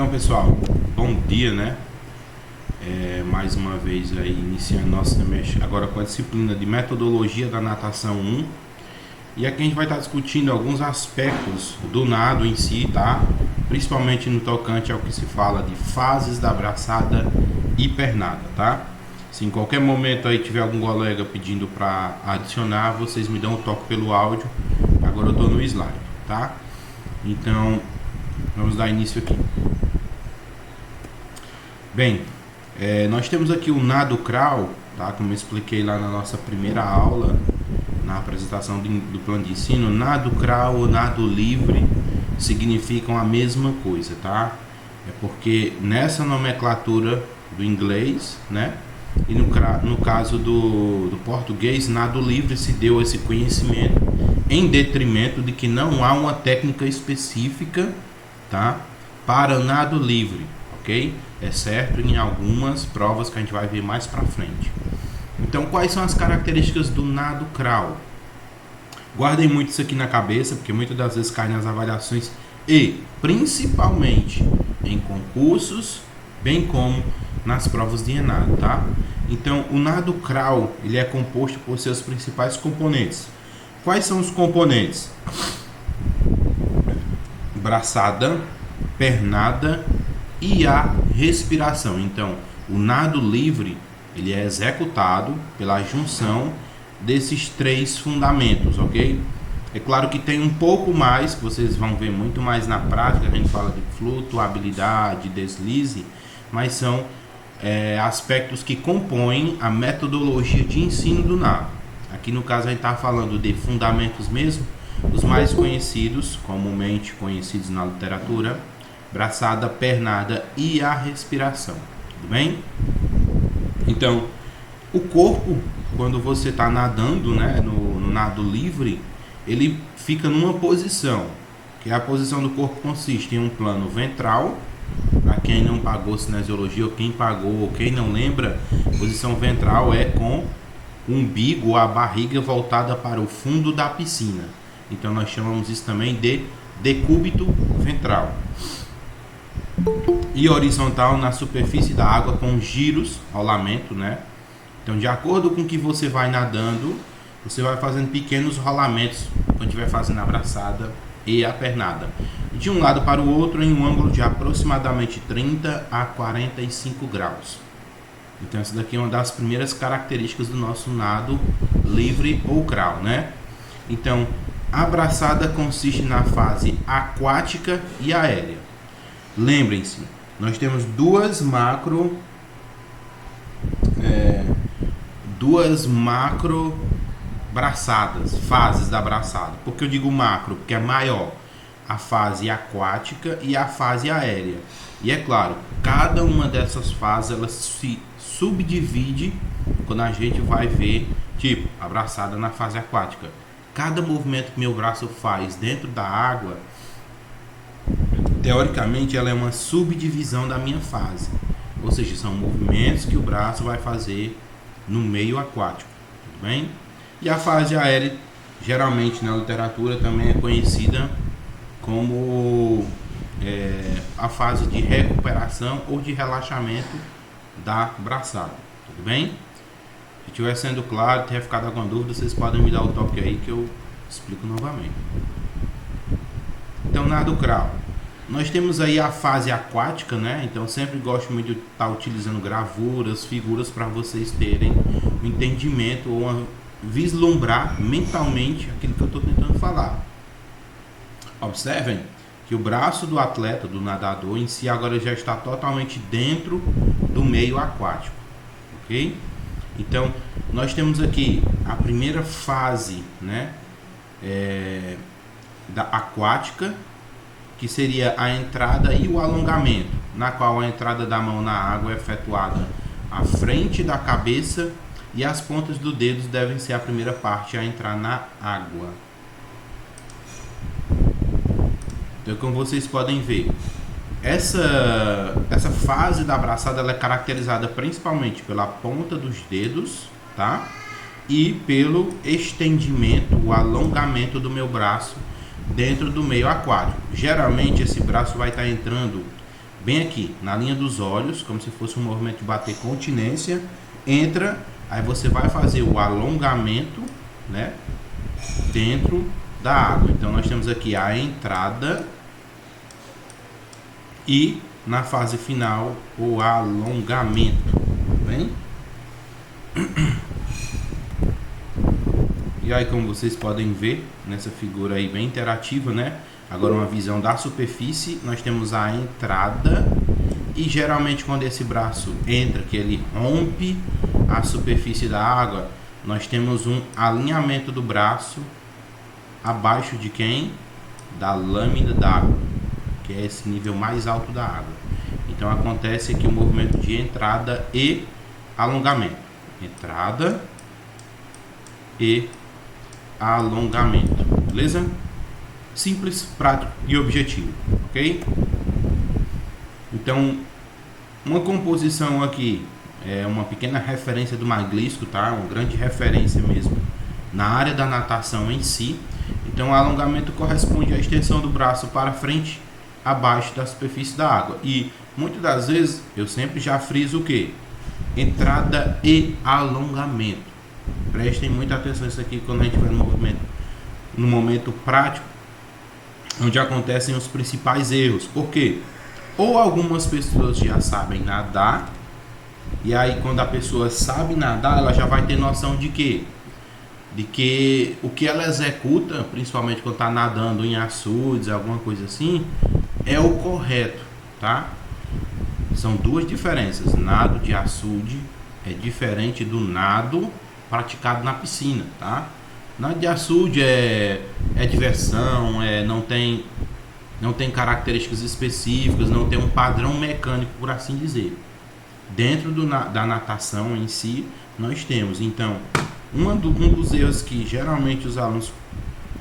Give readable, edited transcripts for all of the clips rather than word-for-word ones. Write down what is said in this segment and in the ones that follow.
Então, pessoal, bom dia, né? Mais uma vez aí iniciando nosso semestre agora com a disciplina de metodologia da natação 1. E aqui a gente vai estar discutindo alguns aspectos do nado em si, tá? Principalmente no tocante ao que se fala de fases da braçada e pernada, tá? Se em qualquer momento aí tiver algum colega pedindo para adicionar, vocês me dão um toque pelo áudio. Agora eu estou no slide, tá? Então, vamos dar início aqui. Bem, nós temos aqui o nado crawl, tá? Como eu expliquei lá na nossa primeira aula, na apresentação do plano de ensino, nado crawl ou nado livre significam a mesma coisa, tá? É porque nessa nomenclatura do inglês, né? E no caso do português, nado livre se deu esse conhecimento em detrimento de que não há uma técnica específica, tá? Para nado livre, ok? Exceto em algumas provas que a gente vai ver mais para frente. Então, quais são as características do nado crawl? Guardem muito isso aqui na cabeça, porque muitas das vezes cai nas avaliações e principalmente em concursos, bem como nas provas de nado, tá? Então, o nado crawl, ele é composto por seus principais componentes. Quais são os componentes? Braçada, pernada e a respiração. Então, o nado livre, ele é executado pela junção desses três fundamentos, ok? É claro que tem um pouco mais, que vocês vão ver muito mais na prática, a gente fala de flutuabilidade, deslize, mas são aspectos que compõem a metodologia de ensino do nado. Aqui no caso a gente está falando de fundamentos mesmo, os mais conhecidos, comumente conhecidos na literatura: braçada, pernada e a respiração, tudo bem? Então, o corpo, quando você está nadando, né, no nado livre, ele fica numa posição, que a posição do corpo consiste em um plano ventral. Para quem não pagou cinesiologia, ou quem pagou, ou quem não lembra, posição ventral é com o umbigo, a barriga voltada para o fundo da piscina. Então nós chamamos isso também de decúbito ventral. E horizontal na superfície da água com giros, rolamento, né? Então, de acordo com que você vai nadando, você vai fazendo pequenos rolamentos quando estiver fazendo a braçada e a pernada, de um lado para o outro em um ângulo de aproximadamente 30 a 45 graus. Então, essa daqui é uma das primeiras características do nosso nado livre ou crawl, né? Então, a braçada consiste na fase aquática e aérea. Lembrem-se, nós temos duas macro braçadas, fases da braçada. Por que eu digo macro? Porque é maior a fase aquática e a fase aérea. E é claro, cada uma dessas fases ela se subdivide quando a gente vai ver, tipo, a braçada na fase aquática. Cada movimento que meu braço faz dentro da água, teoricamente, ela é uma subdivisão da minha fase. Ou seja, são movimentos que o braço vai fazer no meio aquático, tudo bem? E a fase aérea, geralmente na literatura, também é conhecida como a fase de recuperação ou de relaxamento da braçada, tudo bem? Se estiver sendo claro, tiver ficado alguma dúvida, vocês podem me dar o toque aí que eu explico novamente. Então, nado crawl. Nós temos aí a fase aquática, né? Então, sempre gosto muito de estar utilizando gravuras, figuras para vocês terem um entendimento ou vislumbrar mentalmente aquilo que eu estou tentando falar. Observem que o braço do atleta, do nadador em si, agora já está totalmente dentro do meio aquático, ok? Então, nós temos aqui a primeira fase, né? Da aquática, que seria a entrada e o alongamento, na qual a entrada da mão na água é efetuada à frente da cabeça e as pontas dos dedos devem ser a primeira parte a entrar na água. Então, como vocês podem ver, essa fase da braçada ela é caracterizada principalmente pela ponta dos dedos, tá? E pelo estendimento, o alongamento do meu braço dentro do meio aquático. Geralmente esse braço vai estar entrando bem aqui, na linha dos olhos, como se fosse um movimento de bater continência, entra, aí você vai fazer o alongamento, né, dentro da água. Então nós temos aqui a entrada e na fase final o alongamento, tá bem? E aí, como vocês podem ver nessa figura aí bem interativa, né? Agora uma visão da superfície, nós temos a entrada e geralmente quando esse braço entra, que ele rompe a superfície da água, nós temos um alinhamento do braço abaixo de quem? Da lâmina d'água, que é esse nível mais alto da água. Então acontece aqui o movimento de entrada e alongamento. Entrada e alongamento, beleza? Simples, prático e objetivo, ok? Então, uma composição aqui é uma pequena referência do Maglisco, tá? Uma grande referência mesmo na área da natação em si. Então, o alongamento corresponde à extensão do braço para frente, abaixo da superfície da água. E muitas das vezes eu sempre já friso o que? Entrada e alongamento. Prestem muita atenção nisso aqui quando a gente vai no momento prático, onde acontecem os principais erros. Por quê? Ou algumas pessoas já sabem nadar, e aí quando a pessoa sabe nadar, ela já vai ter noção de quê? De que o que ela executa, principalmente quando está nadando em açudes, alguma coisa assim, é o correto, tá? São duas diferenças. Nado de açude é diferente do nado praticado na piscina, tá? Nado de açude é diversão, não tem características específicas, não tem um padrão mecânico, por assim dizer. Dentro da natação em si, nós temos, então, um dos erros que geralmente os alunos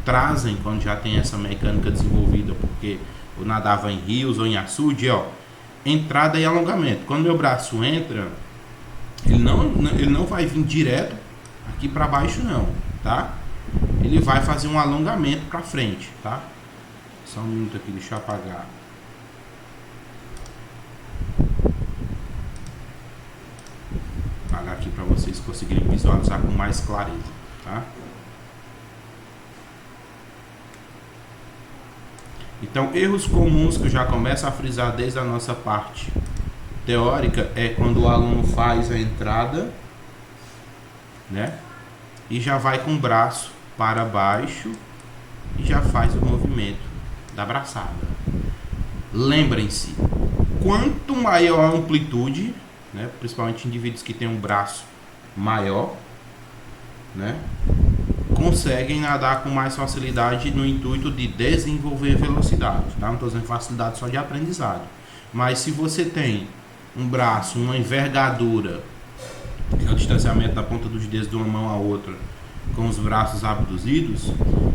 trazem quando já tem essa mecânica desenvolvida, porque eu nadava em rios ou em açude, entrada e alongamento. Quando meu braço entra, ele não vai vir direto aqui para baixo não, tá? Ele vai fazer um alongamento para frente, tá? Só um minuto aqui, deixa eu apagar. Apagar aqui para vocês conseguirem visualizar com mais clareza, tá? Então, erros comuns que eu já começo a frisar desde a nossa parte teórica é quando o aluno faz a entrada, né? E já vai com o braço para baixo e já faz o movimento da braçada. Lembrem-se, quanto maior a amplitude, né, principalmente indivíduos que têm um braço maior, né, conseguem nadar com mais facilidade no intuito de desenvolver velocidade, tá? Não estou dizendo facilidade só de aprendizado, mas se você tem um braço, uma envergadura, que é o distanciamento da ponta dos dedos de uma mão à outra, com os braços abduzidos,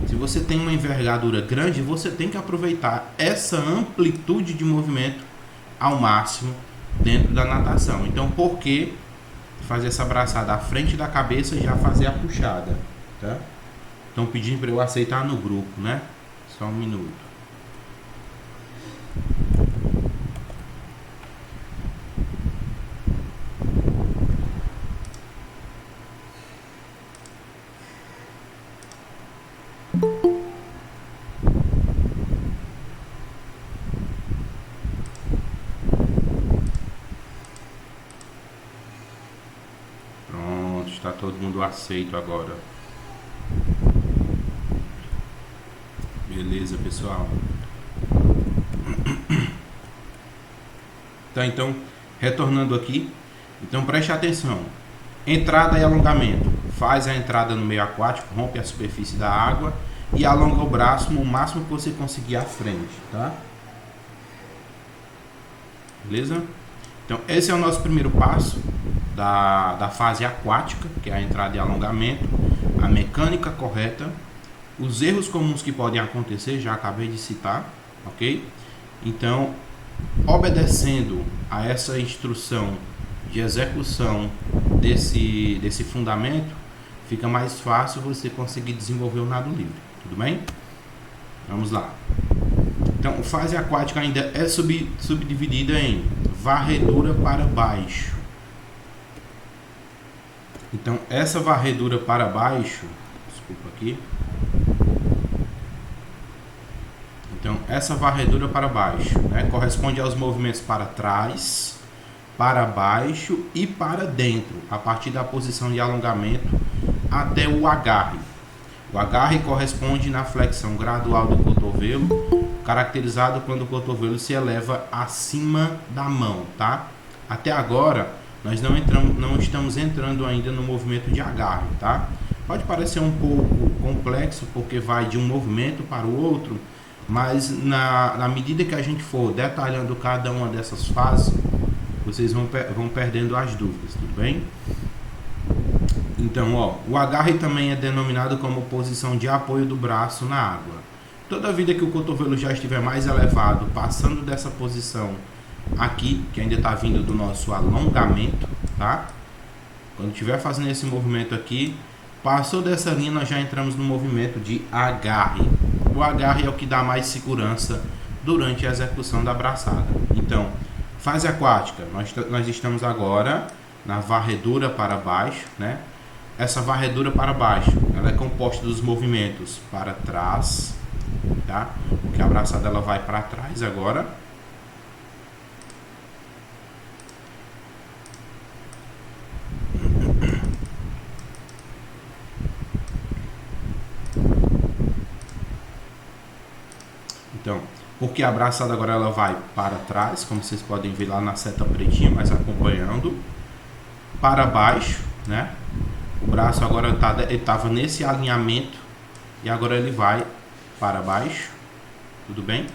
se você tem uma envergadura grande, você tem que aproveitar essa amplitude de movimento ao máximo dentro da natação. Então, por que fazer essa braçada à frente da cabeça e já fazer a puxada, tá? Estão pedindo para eu aceitar no grupo, né? Só um minuto. Pronto, está todo mundo aceito agora. Beleza, pessoal. Tá, então, retornando aqui. Então, preste atenção. Entrada e alongamento. Faz a entrada no meio aquático, rompe a superfície da água e alonga o braço no máximo que você conseguir à frente, tá? Beleza? Então, esse é o nosso primeiro passo da fase aquática, que é a entrada e alongamento, a mecânica correta, os erros comuns que podem acontecer, já acabei de citar, ok? Então, obedecendo a essa instrução de execução desse fundamento, fica mais fácil você conseguir desenvolver o nado livre, tudo bem? Vamos lá. Então, fase aquática ainda é subdividida em varredura para baixo. Então, essa varredura para baixo, desculpa aqui. Então, essa varredura para baixo, né, corresponde aos movimentos para trás, para baixo e para dentro, a partir da posição de alongamento até o agarre. O agarre corresponde na flexão gradual do cotovelo, caracterizado quando o cotovelo se eleva acima da mão, tá? Até agora, nós não estamos entrando ainda no movimento de agarre, tá? Pode parecer um pouco complexo, porque vai de um movimento para o outro, mas na medida que a gente for detalhando cada uma dessas fases, vocês vão perdendo as dúvidas, tudo bem? Então, ó, o agarre também é denominado como posição de apoio do braço na água. Toda vida que o cotovelo já estiver mais elevado, passando dessa posição aqui, que ainda está vindo do nosso alongamento, tá? Quando estiver fazendo esse movimento aqui, passou dessa linha, nós já entramos no movimento de agarre. O agarre é o que dá mais segurança durante a execução da braçada. Então, fase aquática, nós estamos agora na varredura para baixo, né? Essa varredura para baixo, ela é composta dos movimentos para trás, tá? Porque a braçada ela vai para trás agora. Então, porque a braçada agora ela vai para trás, como vocês podem ver lá na seta pretinha, mas acompanhando, para baixo, né? O braço agora ele estava nesse alinhamento e agora ele vai para baixo, tudo bem?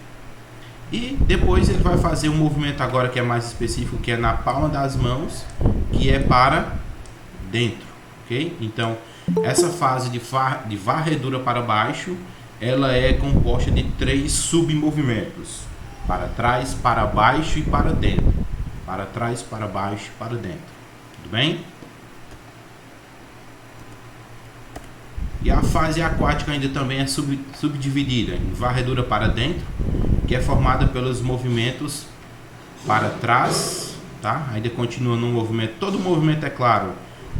E depois ele vai fazer um movimento agora que é mais específico, que é na palma das mãos, que é para dentro, ok? Então, essa fase de varredura para baixo, ela é composta de 3 submovimentos: para trás, para baixo e para dentro. Para trás, para baixo e para dentro. Tudo bem? E a fase aquática ainda também é subdividida em varredura para dentro, que é formada pelos movimentos para trás, tá? Ainda continua no movimento. Todo movimento, é claro,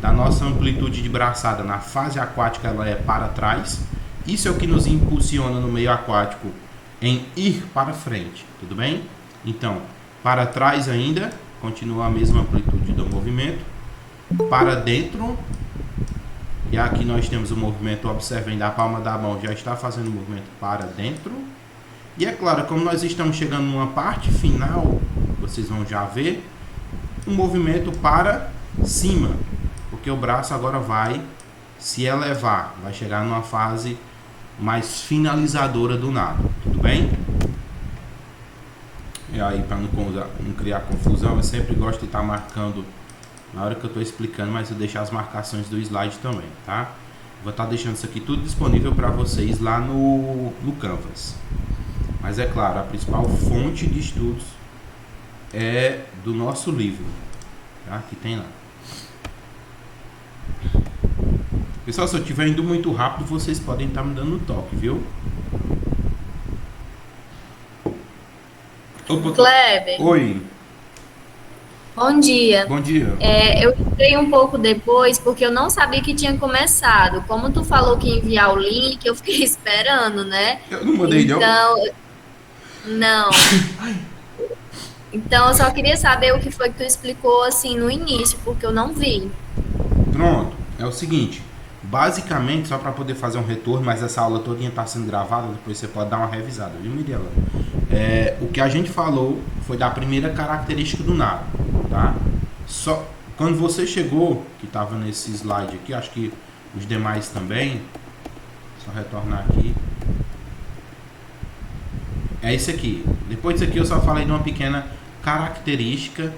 da nossa amplitude de braçada na fase aquática, ela é para trás. Isso é o que nos impulsiona no meio aquático em ir para frente, tudo bem? Então, para trás ainda, continua a mesma amplitude do movimento. Para dentro, e aqui nós temos o movimento, observem, da palma da mão, já está fazendo o movimento para dentro. E é claro, como nós estamos chegando numa parte final, vocês vão já ver, um movimento para cima, porque o braço agora vai se elevar, vai chegar numa fase mais finalizadora do nado, tudo bem? E aí, para não criar confusão, eu sempre gosto de estar marcando na hora que eu estou explicando, mas eu deixo as marcações do slide também, tá? Vou estar deixando isso aqui tudo disponível para vocês lá no Canvas. Mas é claro, a principal fonte de estudos é do nosso livro, tá? Que tem lá. Pessoal, se eu estiver indo muito rápido, vocês podem estar me dando um toque, viu? Opa. Kleber. Oi. Bom dia. Bom dia. Eu entrei um pouco depois porque eu não sabia que tinha começado. Como tu falou que ia enviar o link, eu fiquei esperando, né? Eu não mandei, Não. Então, eu só queria saber o que foi que tu explicou assim no início, porque eu não vi. Pronto. É o seguinte. Basicamente, só para poder fazer um retorno, mas essa aula toda está sendo gravada, depois você pode dar uma revisada, viu, Mirella? O que a gente falou foi da primeira característica do nado, tá? Só quando você chegou, que estava nesse slide aqui, acho que os demais também, só retornar aqui. É esse aqui. Depois disso aqui eu só falei de uma pequena característica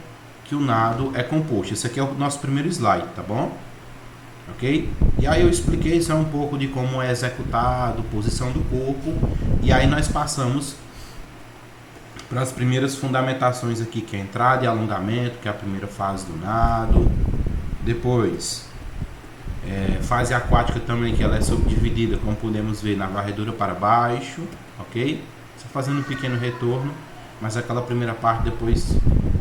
que o nado é composto. Esse aqui é o nosso primeiro slide, tá bom? Ok? E aí eu expliquei só um pouco de como é executado, posição do corpo, e aí nós passamos para as primeiras fundamentações aqui, que é a entrada e alongamento, que é a primeira fase do nado. Depois, fase aquática também, que ela é subdividida, como podemos ver, na varredura para baixo, ok? só fazendo um pequeno retorno, mas aquela primeira parte depois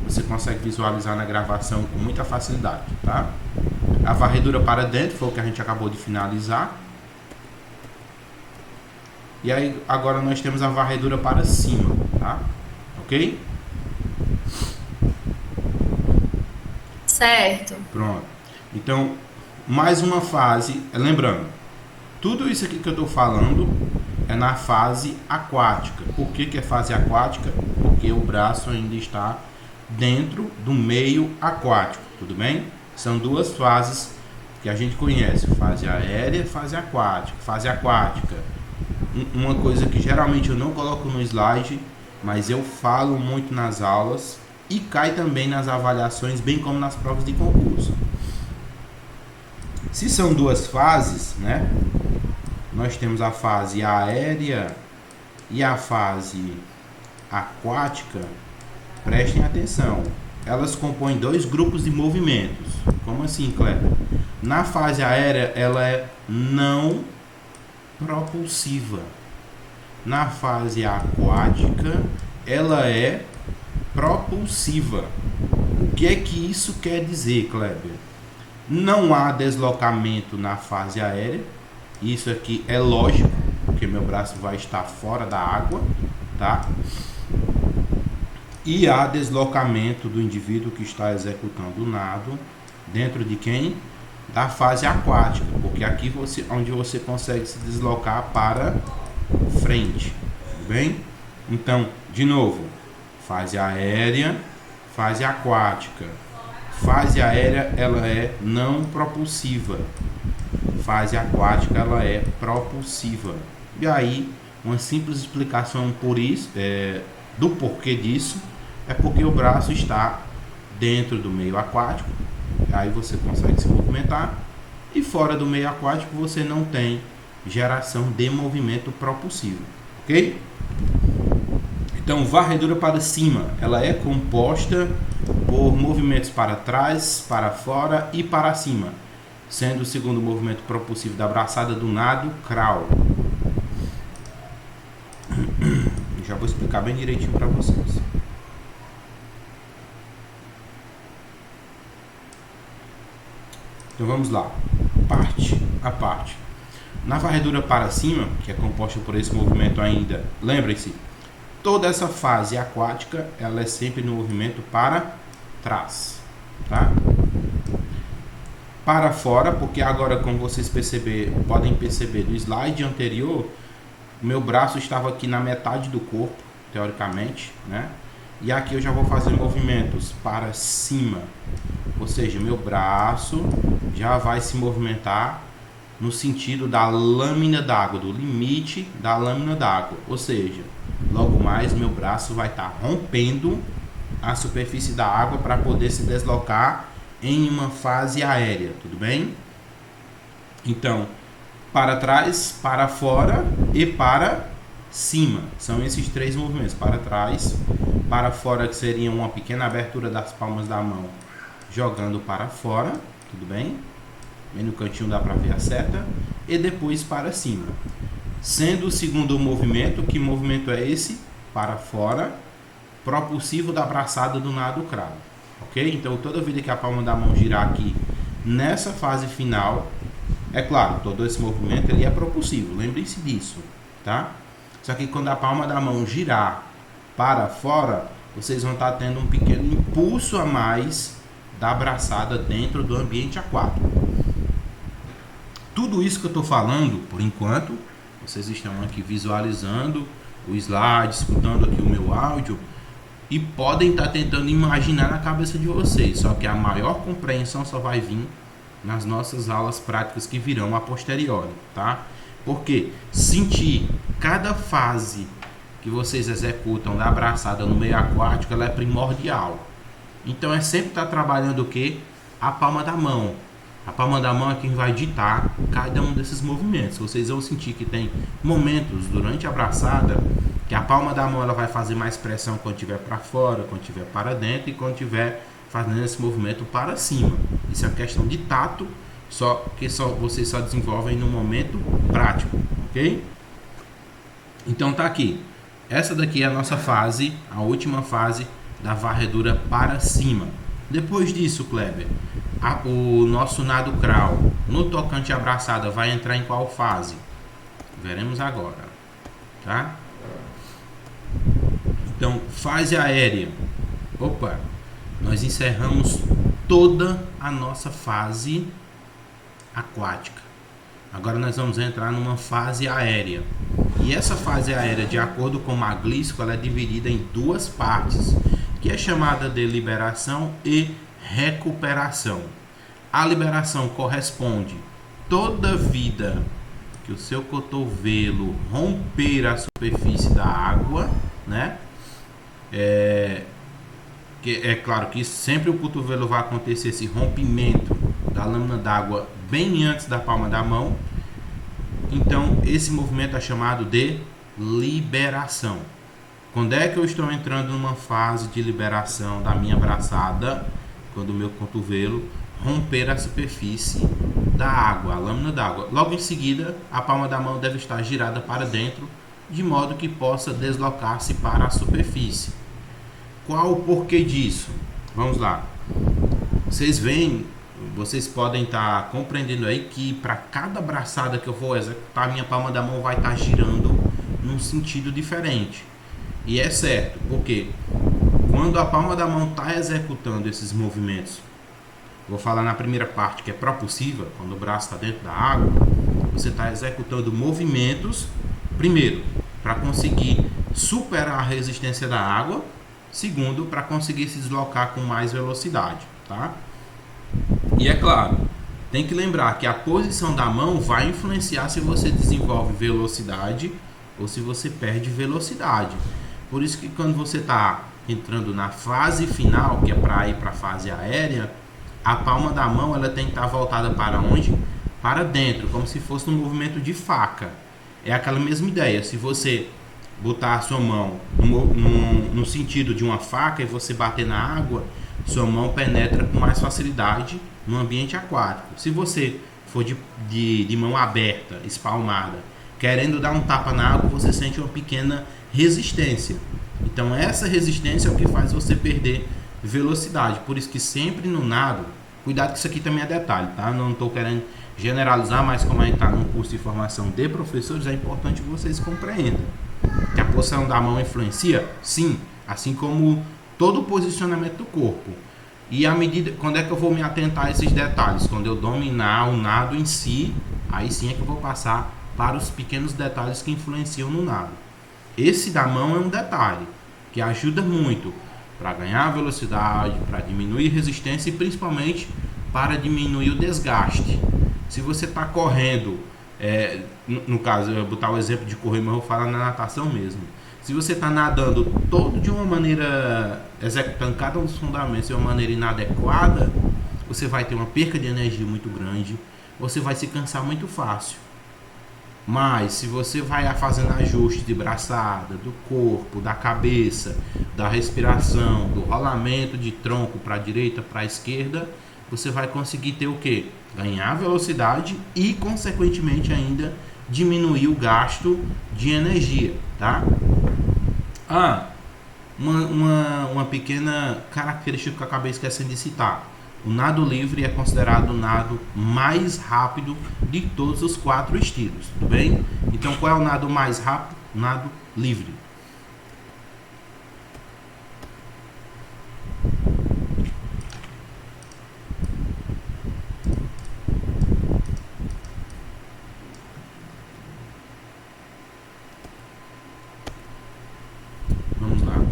você consegue visualizar na gravação com muita facilidade, tá? A varredura para dentro foi o que a gente acabou de finalizar. E aí agora nós temos a varredura para cima, tá? Ok? Certo. Pronto. Então, mais uma fase, lembrando, tudo isso aqui que eu estou falando é na fase aquática. Por que é fase aquática? Porque o braço ainda está dentro do meio aquático, tudo bem? São duas fases que a gente conhece, fase aérea e fase aquática. Fase aquática, uma coisa que geralmente eu não coloco no slide, mas eu falo muito nas aulas e cai também nas avaliações, bem como nas provas de concurso. Se são duas fases, né? Nós temos a fase aérea e a fase aquática. Prestem atenção. Elas compõem dois grupos de movimentos. Como assim, Kleber? Na fase aérea, ela é não propulsiva. Na fase aquática, ela é propulsiva. O que é que isso quer dizer, Kleber? Não há deslocamento na fase aérea. Isso aqui é lógico, porque meu braço vai estar fora da água, tá? E há deslocamento do indivíduo que está executando o nado dentro de quem? Da fase aquática, porque aqui onde você consegue se deslocar para frente, tudo bem? Então, de novo, fase aérea, fase aquática. Fase aérea, ela é não propulsiva. Fase aquática, ela é propulsiva. E aí, uma simples explicação por isso, do porquê disso, é porque o braço está dentro do meio aquático, aí você consegue se movimentar, e fora do meio aquático você não tem geração de movimento propulsivo, ok? Então, varredura para cima, ela é composta por movimentos para trás, para fora e para cima, sendo o segundo movimento propulsivo da braçada do nado, crawl. Já vou explicar bem direitinho para vocês. Então vamos lá, parte a parte. Na varredura para cima, que é composta por esse movimento ainda, lembrem-se, toda essa fase aquática, ela é sempre no movimento para trás, tá? Para fora, porque agora, como vocês podem perceber do slide anterior, meu braço estava aqui na metade do corpo, teoricamente, né? E aqui eu já vou fazer movimentos para cima, ou seja, meu braço já vai se movimentar no sentido da lâmina d'água, do limite da lâmina d'água, ou seja, logo mais meu braço vai estar rompendo a superfície da água para poder se deslocar em uma fase aérea, tudo bem? Então, para trás, para fora e para cima, são esses três movimentos, para trás, para fora, que seria uma pequena abertura das palmas da mão, jogando para fora, tudo bem? Bem no cantinho dá para ver a seta, e depois para cima. Sendo o segundo movimento, que movimento é esse? Para fora, propulsivo da braçada do nado crawl, ok? Então, toda vida que a palma da mão girar aqui, nessa fase final, é claro, todo esse movimento ele é propulsivo, lembrem-se disso, tá? Só que quando a palma da mão girar para fora, vocês vão estar tendo um pequeno impulso a mais da braçada dentro do ambiente aquático. Tudo isso que eu estou falando, por enquanto, vocês estão aqui visualizando o slide, escutando aqui o meu áudio e podem estar tentando imaginar na cabeça de vocês, só que a maior compreensão só vai vir nas nossas aulas práticas que virão a posteriori, tá? Porque sentir cada fase que vocês executam da braçada no meio aquático, ela é primordial. Então é sempre estar trabalhando o que? A palma da mão. A palma da mão é quem vai ditar cada um desses movimentos. Vocês vão sentir que tem momentos durante a braçada que a palma da mão ela vai fazer mais pressão quando estiver para fora, quando estiver para dentro e quando estiver fazendo esse movimento para cima. Isso é uma questão de tato, vocês só desenvolvem no momento prático, ok? Então tá aqui. Essa daqui é a nossa fase, a última fase da varredura para cima. Depois disso, Kleber, o nosso nado crawl no tocante à braçada vai entrar em qual fase? Veremos agora, tá? Então, fase aérea. Opa, nós encerramos toda a nossa fase aquática. Agora nós vamos entrar numa fase aérea. E essa fase aérea, de acordo com o Maglisco, ela é dividida em duas partes, que é chamada de liberação e recuperação. A liberação corresponde toda vida que o seu cotovelo romper a superfície da água, né? É claro que sempre o cotovelo vai acontecer esse rompimento da lâmina d'água bem antes da palma da mão. Então esse movimento é chamado de liberação. Quando é que eu estou entrando numa fase de liberação da minha braçada? Quando o meu cotovelo romper a superfície da água, a lâmina d'água. Logo em seguida, a palma da mão deve estar girada para dentro, de modo que possa deslocar-se para a superfície. Qual o porquê disso? Vamos lá. Vocês podem estar compreendendo aí que para cada braçada que eu vou executar, minha palma da mão vai estar girando num sentido diferente. E é certo, porque quando a palma da mão está executando esses movimentos, vou falar na primeira parte, que é propulsiva, quando o braço está dentro da água, você está executando movimentos, primeiro, para conseguir superar a resistência da água, segundo, para conseguir se deslocar com mais velocidade, tá? E é claro, tem que lembrar que a posição da mão vai influenciar se você desenvolve velocidade ou se você perde velocidade. Por isso que quando você está entrando na fase final, que é para ir para a fase aérea, a palma da mão ela tem que estar voltada para onde? Para dentro, como se fosse um movimento de faca. É aquela mesma ideia. Se você botar a sua mão no sentido de uma faca e você bater na água, sua mão penetra com mais facilidade no ambiente aquático. Se você for de mão aberta, espalmada, querendo dar um tapa na água, você sente uma pequena resistência. Então essa resistência é o que faz você perder velocidade. Por isso que sempre no nado, cuidado que isso aqui também é detalhe, tá? Não estou querendo generalizar, mas como a gente está num curso de formação de professores, é importante que vocês compreendam que a posição da mão influencia, sim, assim como todo o posicionamento do corpo. E à medida, quando é que eu vou me atentar a esses detalhes? Quando eu dominar o nado em si, aí sim é que eu vou passar para os pequenos detalhes que influenciam no nado. Esse da mão é um detalhe que ajuda muito para ganhar velocidade, para diminuir resistência e principalmente para diminuir o desgaste. Se você está correndo, no caso, eu vou botar o exemplo de correr, mas eu vou falar na natação mesmo. Se você está nadando todo de uma maneira, executando cada um dos fundamentos de uma maneira inadequada, você vai ter uma perca de energia muito grande, você vai se cansar muito fácil. Mas se você vai fazendo ajustes de braçada, do corpo, da cabeça, da respiração, do rolamento de tronco para a direita, para a esquerda, você vai conseguir ter o quê? Ganhar velocidade e, consequentemente, ainda diminuir o gasto de energia, tá? Uma pequena característica que eu acabei esquecendo de citar. O nado livre é considerado o nado mais rápido de todos os 4 estilos, tudo bem? Então, qual é o nado mais rápido? Nado livre. Vamos lá.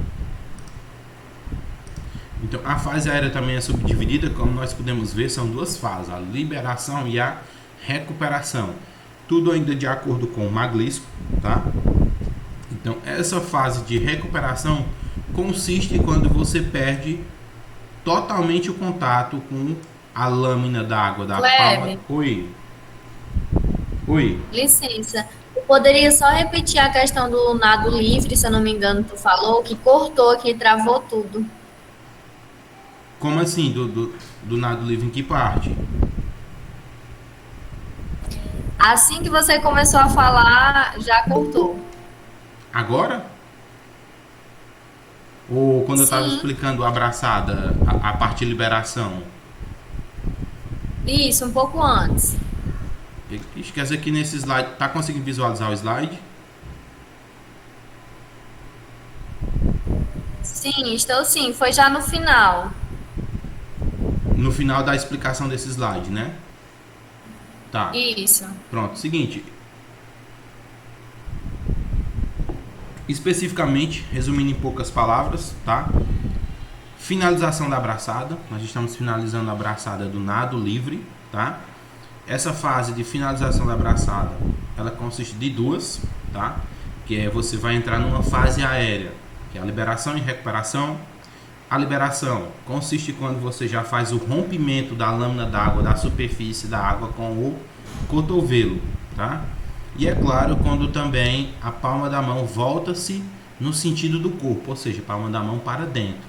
Então, a fase aérea também é subdividida, como nós podemos ver, são 2 fases, a liberação e a recuperação. Tudo ainda de acordo com o Maglisco, tá? Então, essa fase de recuperação consiste quando você perde totalmente o contato com a lâmina d'água da palma. Oi. Licença. Eu poderia só repetir a questão do nado livre, se eu não me engano, tu falou, que cortou aqui e travou tudo. Como assim, do nado livre em que parte? Assim que você começou a falar, já cortou. Agora? Ou quando eu estava Sim, explicando a abraçada, a parte de liberação? isso, um pouco antes. Esquece aqui nesse slide. Tá conseguindo visualizar o slide? Sim, estou sim, foi já no final. No final da explicação desse slide, né? Tá. Isso. Pronto. Seguinte. Especificamente, resumindo em poucas palavras, tá? Finalização da abraçada. Nós estamos finalizando a abraçada do nado livre, tá? Essa fase de finalização da abraçada, ela consiste de duas, tá? Que é você vai entrar numa fase aérea, que é a liberação e recuperação. A liberação consiste quando você já faz o rompimento da lâmina d'água, da superfície da água com o cotovelo, tá? E é claro, quando também a palma da mão volta-se no sentido do corpo, ou seja, a palma da mão para dentro.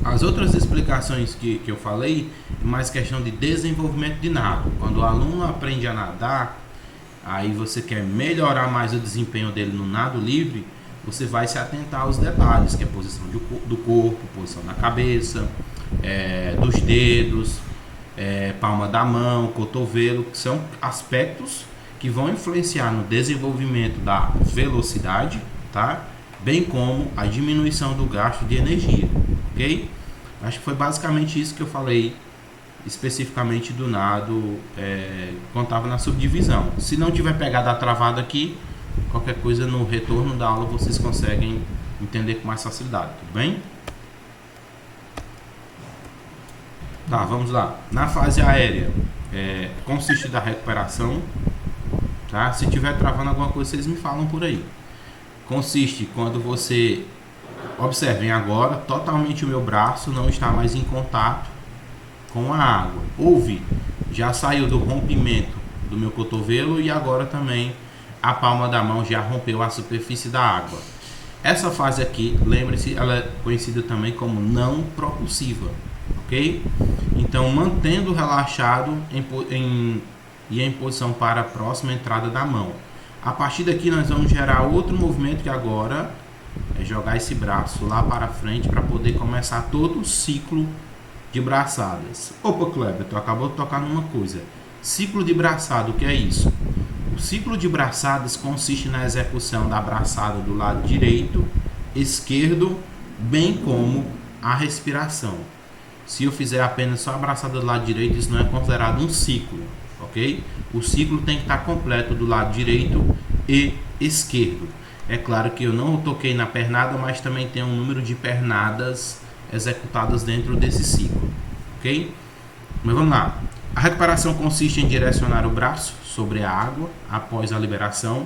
As outras explicações que eu falei é mais questão de desenvolvimento de nado. Quando o aluno aprende a nadar, aí você quer melhorar mais o desempenho dele no nado livre, você vai se atentar aos detalhes, que é a posição do corpo, posição da cabeça, dos dedos, palma da mão, cotovelo, que são aspectos que vão influenciar no desenvolvimento da velocidade, tá? Bem como a diminuição do gasto de energia, ok? Acho que foi basicamente isso que eu falei especificamente do nado quando estava na subdivisão. Se não tiver pegado a travada aqui, qualquer coisa no retorno da aula vocês conseguem entender com mais facilidade, tudo bem? Tá, vamos lá. Na fase aérea, consiste da recuperação, tá? Se tiver travando alguma coisa, vocês me falam por aí. Consiste quando você, observem agora, totalmente o meu braço não está mais em contato com a água. Houve, já saiu do rompimento do meu cotovelo e agora também a palma da mão já rompeu a superfície da água. Essa fase aqui, lembre-se, ela é conhecida também como não propulsiva, ok? Então, mantendo relaxado e em posição para a próxima entrada da mão. A partir daqui nós vamos gerar outro movimento que agora é jogar esse braço lá para frente para poder começar todo o ciclo de braçadas. Opa, Kleber, tu acabou de tocar numa coisa. Ciclo de braçada, o que é isso? O ciclo de braçadas consiste na execução da braçada do lado direito, esquerdo, bem como a respiração. Se eu fizer apenas só a braçada do lado direito, isso não é considerado um ciclo, ok? O ciclo tem que estar completo do lado direito e esquerdo. É claro que eu não toquei na pernada, mas também tem um número de pernadas executadas dentro desse ciclo, ok? Mas vamos lá. A recuperação consiste em direcionar o braço sobre a água após a liberação,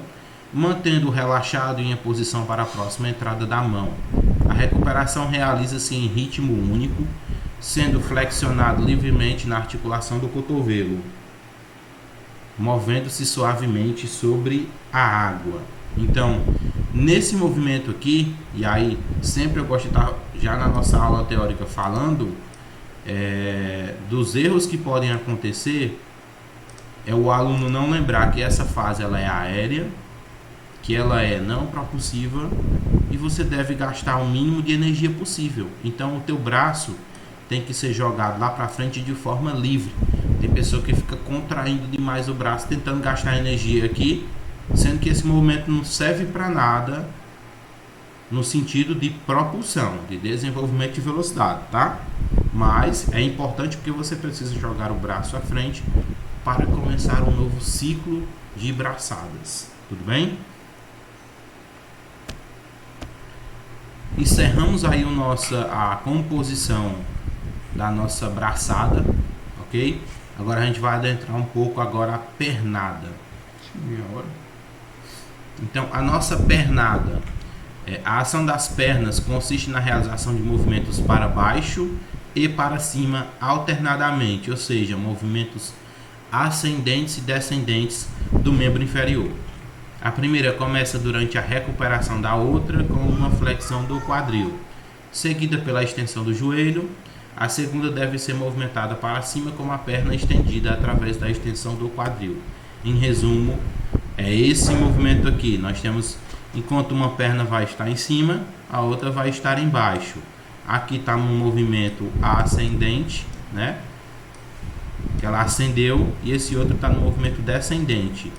mantendo relaxado em posição para a próxima entrada da mão. A recuperação realiza-se em ritmo único, sendo flexionado livremente na articulação do cotovelo, movendo-se suavemente sobre a água. Então, nesse movimento aqui, e aí sempre eu gosto de estar já na nossa aula teórica falando dos erros que podem acontecer, é o aluno não lembrar que essa fase ela é aérea, que ela é não propulsiva e você deve gastar o mínimo de energia possível. Então, o teu braço tem que ser jogado lá para frente de forma livre. Tem pessoa que fica contraindo demais o braço, tentando gastar energia aqui, sendo que esse movimento não serve para nada no sentido de propulsão, de desenvolvimento de velocidade, tá? Mas é importante porque você precisa jogar o braço à frente para começar um novo ciclo de braçadas, tudo bem? Encerramos aí a composição da nossa braçada, ok? Agora a gente vai adentrar um pouco agora a pernada. Então, a nossa pernada, a ação das pernas consiste na realização de movimentos para baixo e para cima alternadamente, ou seja, movimentos ascendentes e descendentes do membro inferior. A primeira começa durante a recuperação da outra com uma flexão do quadril, seguida pela extensão do joelho. A segunda deve ser movimentada para cima com a perna estendida através da extensão do quadril. Em resumo, é esse movimento aqui. Nós temos enquanto uma perna vai estar em cima, a outra vai estar embaixo. Aqui está um movimento ascendente, né? Que ela ascendeu, e esse outro está no movimento descendente.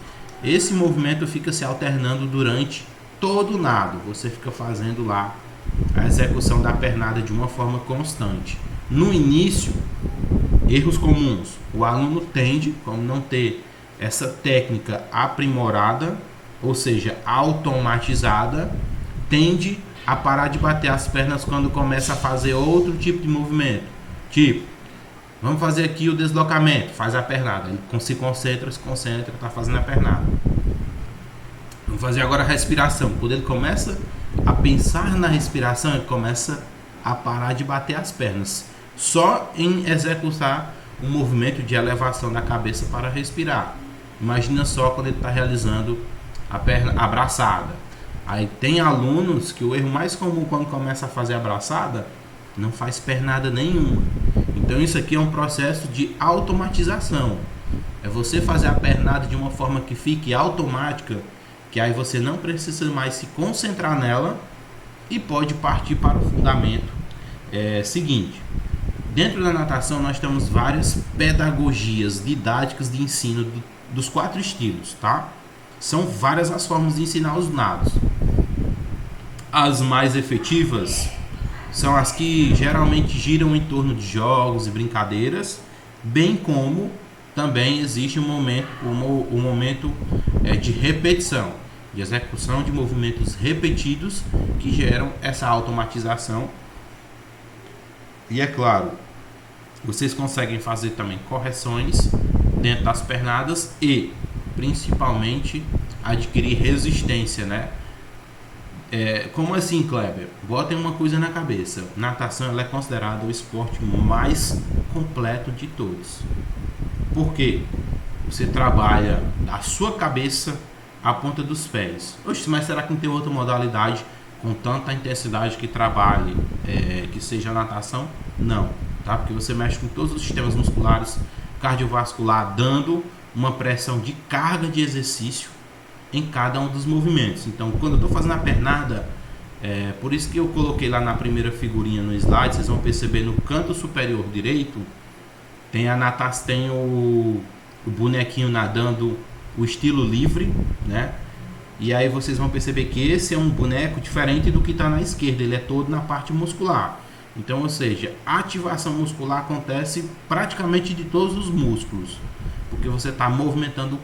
Esse movimento fica se alternando durante todo o nado. Você fica fazendo lá a execução da pernada de uma forma constante. No início, erros comuns. O aluno tende, como não ter essa técnica aprimorada, ou seja, automatizada, tende a parar de bater as pernas quando começa a fazer outro tipo de movimento. Tipo, vamos fazer aqui o deslocamento, faz a pernada. Ele se concentra, está fazendo a pernada. Vamos fazer agora a respiração. Quando ele começa a pensar na respiração, ele começa a parar de bater as pernas. Só em executar um movimento de elevação da cabeça para respirar. Imagina só quando ele está realizando a perna abraçada. Aí tem alunos que o erro mais comum quando começa a fazer a abraçada, não faz pernada nenhuma. Então isso aqui é um processo de automatização. É você fazer a pernada de uma forma que fique automática, que aí você não precisa mais se concentrar nela e pode partir para o fundamento seguinte. Dentro da natação nós temos várias pedagogias didáticas de ensino dos 4 estilos, tá? São várias as formas de ensinar os nados. As mais efetivas são as que geralmente giram em torno de jogos e brincadeiras, bem como também existe um momento de repetição, de execução de movimentos repetidos que geram essa automatização. E é claro, vocês conseguem fazer também correções dentro das pernadas e principalmente adquirir resistência, né? Como assim, Kleber? Botem uma coisa na cabeça. Natação ela é considerada o esporte mais completo de todos. Por quê? Você trabalha a sua cabeça à ponta dos pés. Oxe, mas será que não tem outra modalidade com tanta intensidade que trabalhe, que seja a natação? Não, tá? Porque você mexe com todos os sistemas musculares, cardiovascular, dando uma pressão de carga de exercício em cada um dos movimentos. Então, quando eu estou fazendo a pernada, por isso que eu coloquei lá na primeira figurinha no slide, vocês vão perceber no canto superior direito, tem o bonequinho nadando o estilo livre, né? E aí vocês vão perceber que esse é um boneco diferente do que está na esquerda, ele é todo na parte muscular. Então, ou seja, a ativação muscular acontece praticamente de todos os músculos, porque você está movimentando o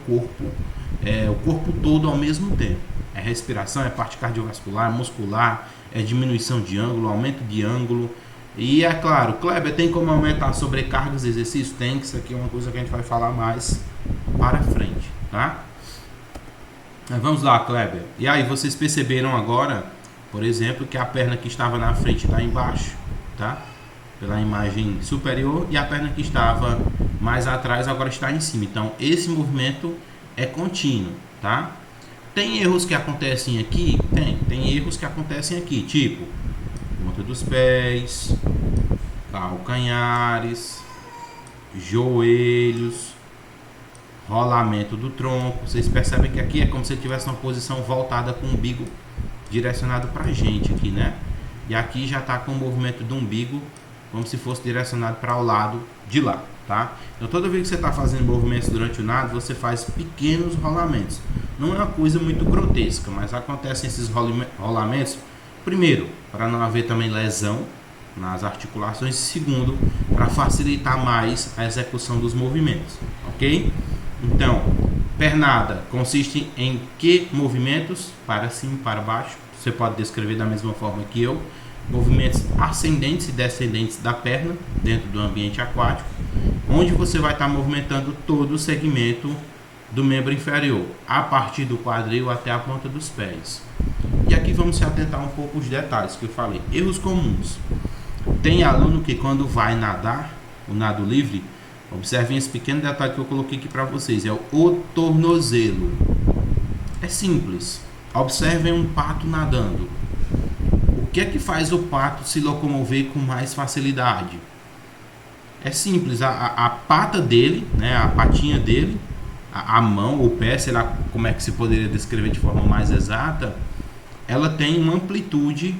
corpo todo ao mesmo tempo. É respiração, é parte cardiovascular, muscular, é diminuição de ângulo, aumento de ângulo. E é claro, Kleber, tem como aumentar sobrecargas de exercício? Tem, que isso aqui é uma coisa que a gente vai falar mais para frente, tá? Mas vamos lá, Kleber. E aí, vocês perceberam agora, por exemplo, que a perna que estava na frente está embaixo, tá? Pela imagem superior, e a perna que estava mais atrás agora está em cima. Então, esse movimento é contínuo, tá? Tem erros que acontecem aqui? Tem erros que acontecem aqui, tipo ponta dos pés, calcanhares, joelhos, rolamento do tronco. Vocês percebem que aqui é como se ele tivesse uma posição voltada com o umbigo direcionado para a gente aqui, né? E aqui já está com o movimento do umbigo como se fosse direcionado para o lado de lá, tá? Então toda vez que você está fazendo movimentos durante o nado, você faz pequenos rolamentos. Não é uma coisa muito grotesca, mas acontecem esses rolamentos, primeiro, para não haver também lesão nas articulações, e segundo, para facilitar mais a execução dos movimentos, ok? Então, pernada consiste em que movimentos? Para cima e para baixo. Você pode descrever da mesma forma que eu. Movimentos ascendentes e descendentes da perna dentro do ambiente aquático, onde você vai estar movimentando todo o segmento do membro inferior, a partir do quadril até a ponta dos pés. E aqui vamos se atentar um pouco aos detalhes que eu falei. Erros comuns. Tem aluno que quando vai nadar, o nado livre, observem esse pequeno detalhe que eu coloquei aqui para vocês, é o tornozelo. É simples. Observem um pato nadando. O que é que faz o pato se locomover com mais facilidade? É simples, a pata dele, né, a patinha dele, a mão, o pé, sei lá como é que se poderia descrever de forma mais exata, ela tem uma amplitude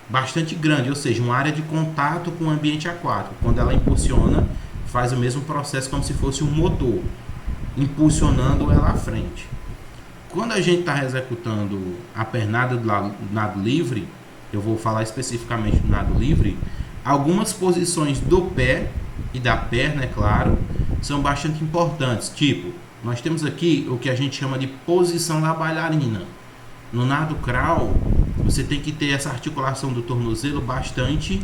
bastante grande, ou seja, uma área de contato com o ambiente aquático. Quando ela impulsiona, faz o mesmo processo como se fosse um motor, impulsionando ela à frente. Quando a gente está executando a pernada do nado livre, eu vou falar especificamente do nado livre, algumas posições do pé e da perna, é claro, são bastante importantes. Tipo, nós temos aqui o que a gente chama de posição da bailarina. No nado crawl, você tem que ter essa articulação do tornozelo bastante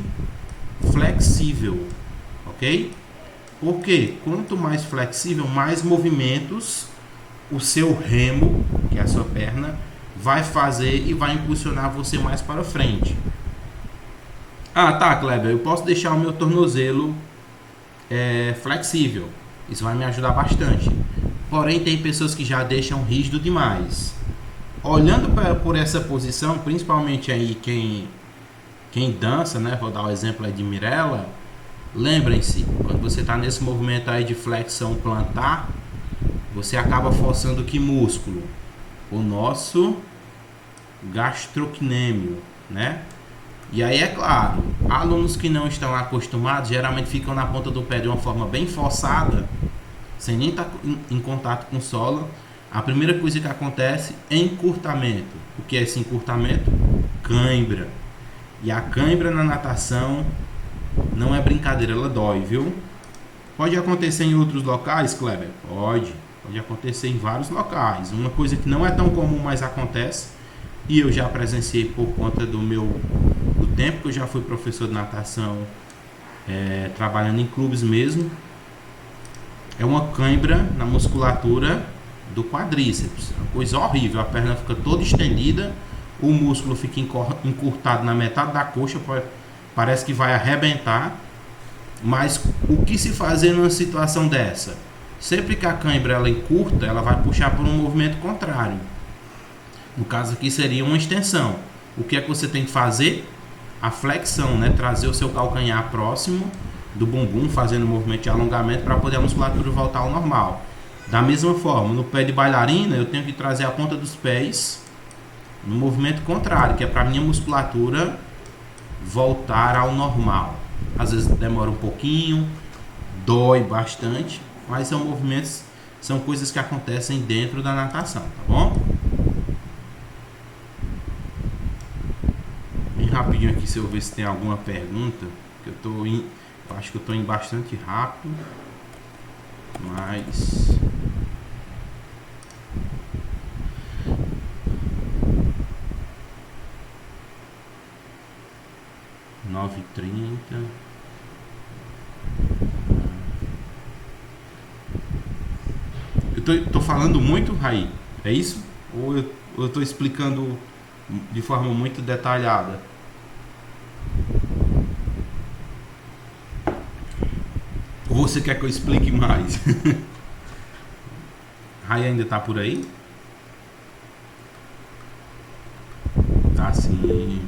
flexível, ok? Porque quanto mais flexível, mais movimentos o seu remo, que é a sua perna, vai fazer e vai impulsionar você mais para frente. Ah, tá, Kleber, eu posso deixar o meu tornozelo flexível. Isso vai me ajudar bastante. Porém, tem pessoas que já deixam rígido demais. Olhando por essa posição, principalmente aí quem dança, né? Vou dar o exemplo aí de Mirella. Lembrem-se, quando você está nesse movimento aí de flexão plantar, você acaba forçando que músculo? O nosso gastrocnêmio, né? E aí é claro, alunos que não estão acostumados geralmente ficam na ponta do pé de uma forma bem forçada, sem nem estar em contato com o solo. A primeira coisa que acontece é encurtamento. O que é esse encurtamento? Cãibra. E a cãibra na natação não é brincadeira, ela dói, viu? Pode acontecer em outros locais, Kleber? Pode acontecer em vários locais. Uma coisa que não é tão comum, mas acontece, e eu já presenciei por conta do tempo que eu já fui professor de natação, trabalhando em clubes mesmo, é uma cãibra na musculatura do quadríceps. Uma coisa horrível, a perna fica toda estendida, o músculo fica encurtado na metade da coxa, parece que vai arrebentar. Mas o que se fazer numa situação dessa? Sempre que a cãibra ela encurta, ela vai puxar por um movimento contrário. No caso aqui seria uma extensão. O que é que você tem que fazer? A flexão, né? Trazer o seu calcanhar próximo do bumbum, fazendo o movimento de alongamento para poder a musculatura voltar ao normal. Da mesma forma, no pé de bailarina, eu tenho que trazer a ponta dos pés no movimento contrário, que é para a minha musculatura voltar ao normal. Às vezes demora um pouquinho, dói bastante, mas são movimentos, são coisas que acontecem dentro da natação, tá bom? Bem rapidinho aqui, se eu ver se tem alguma pergunta, que eu acho que eu tô indo bastante rápido, mas 9h30. Eu tô falando muito, Raí? É isso? Ou eu tô explicando de forma muito detalhada? Ou você quer que eu explique mais? Raí ainda tá por aí? Tá sim.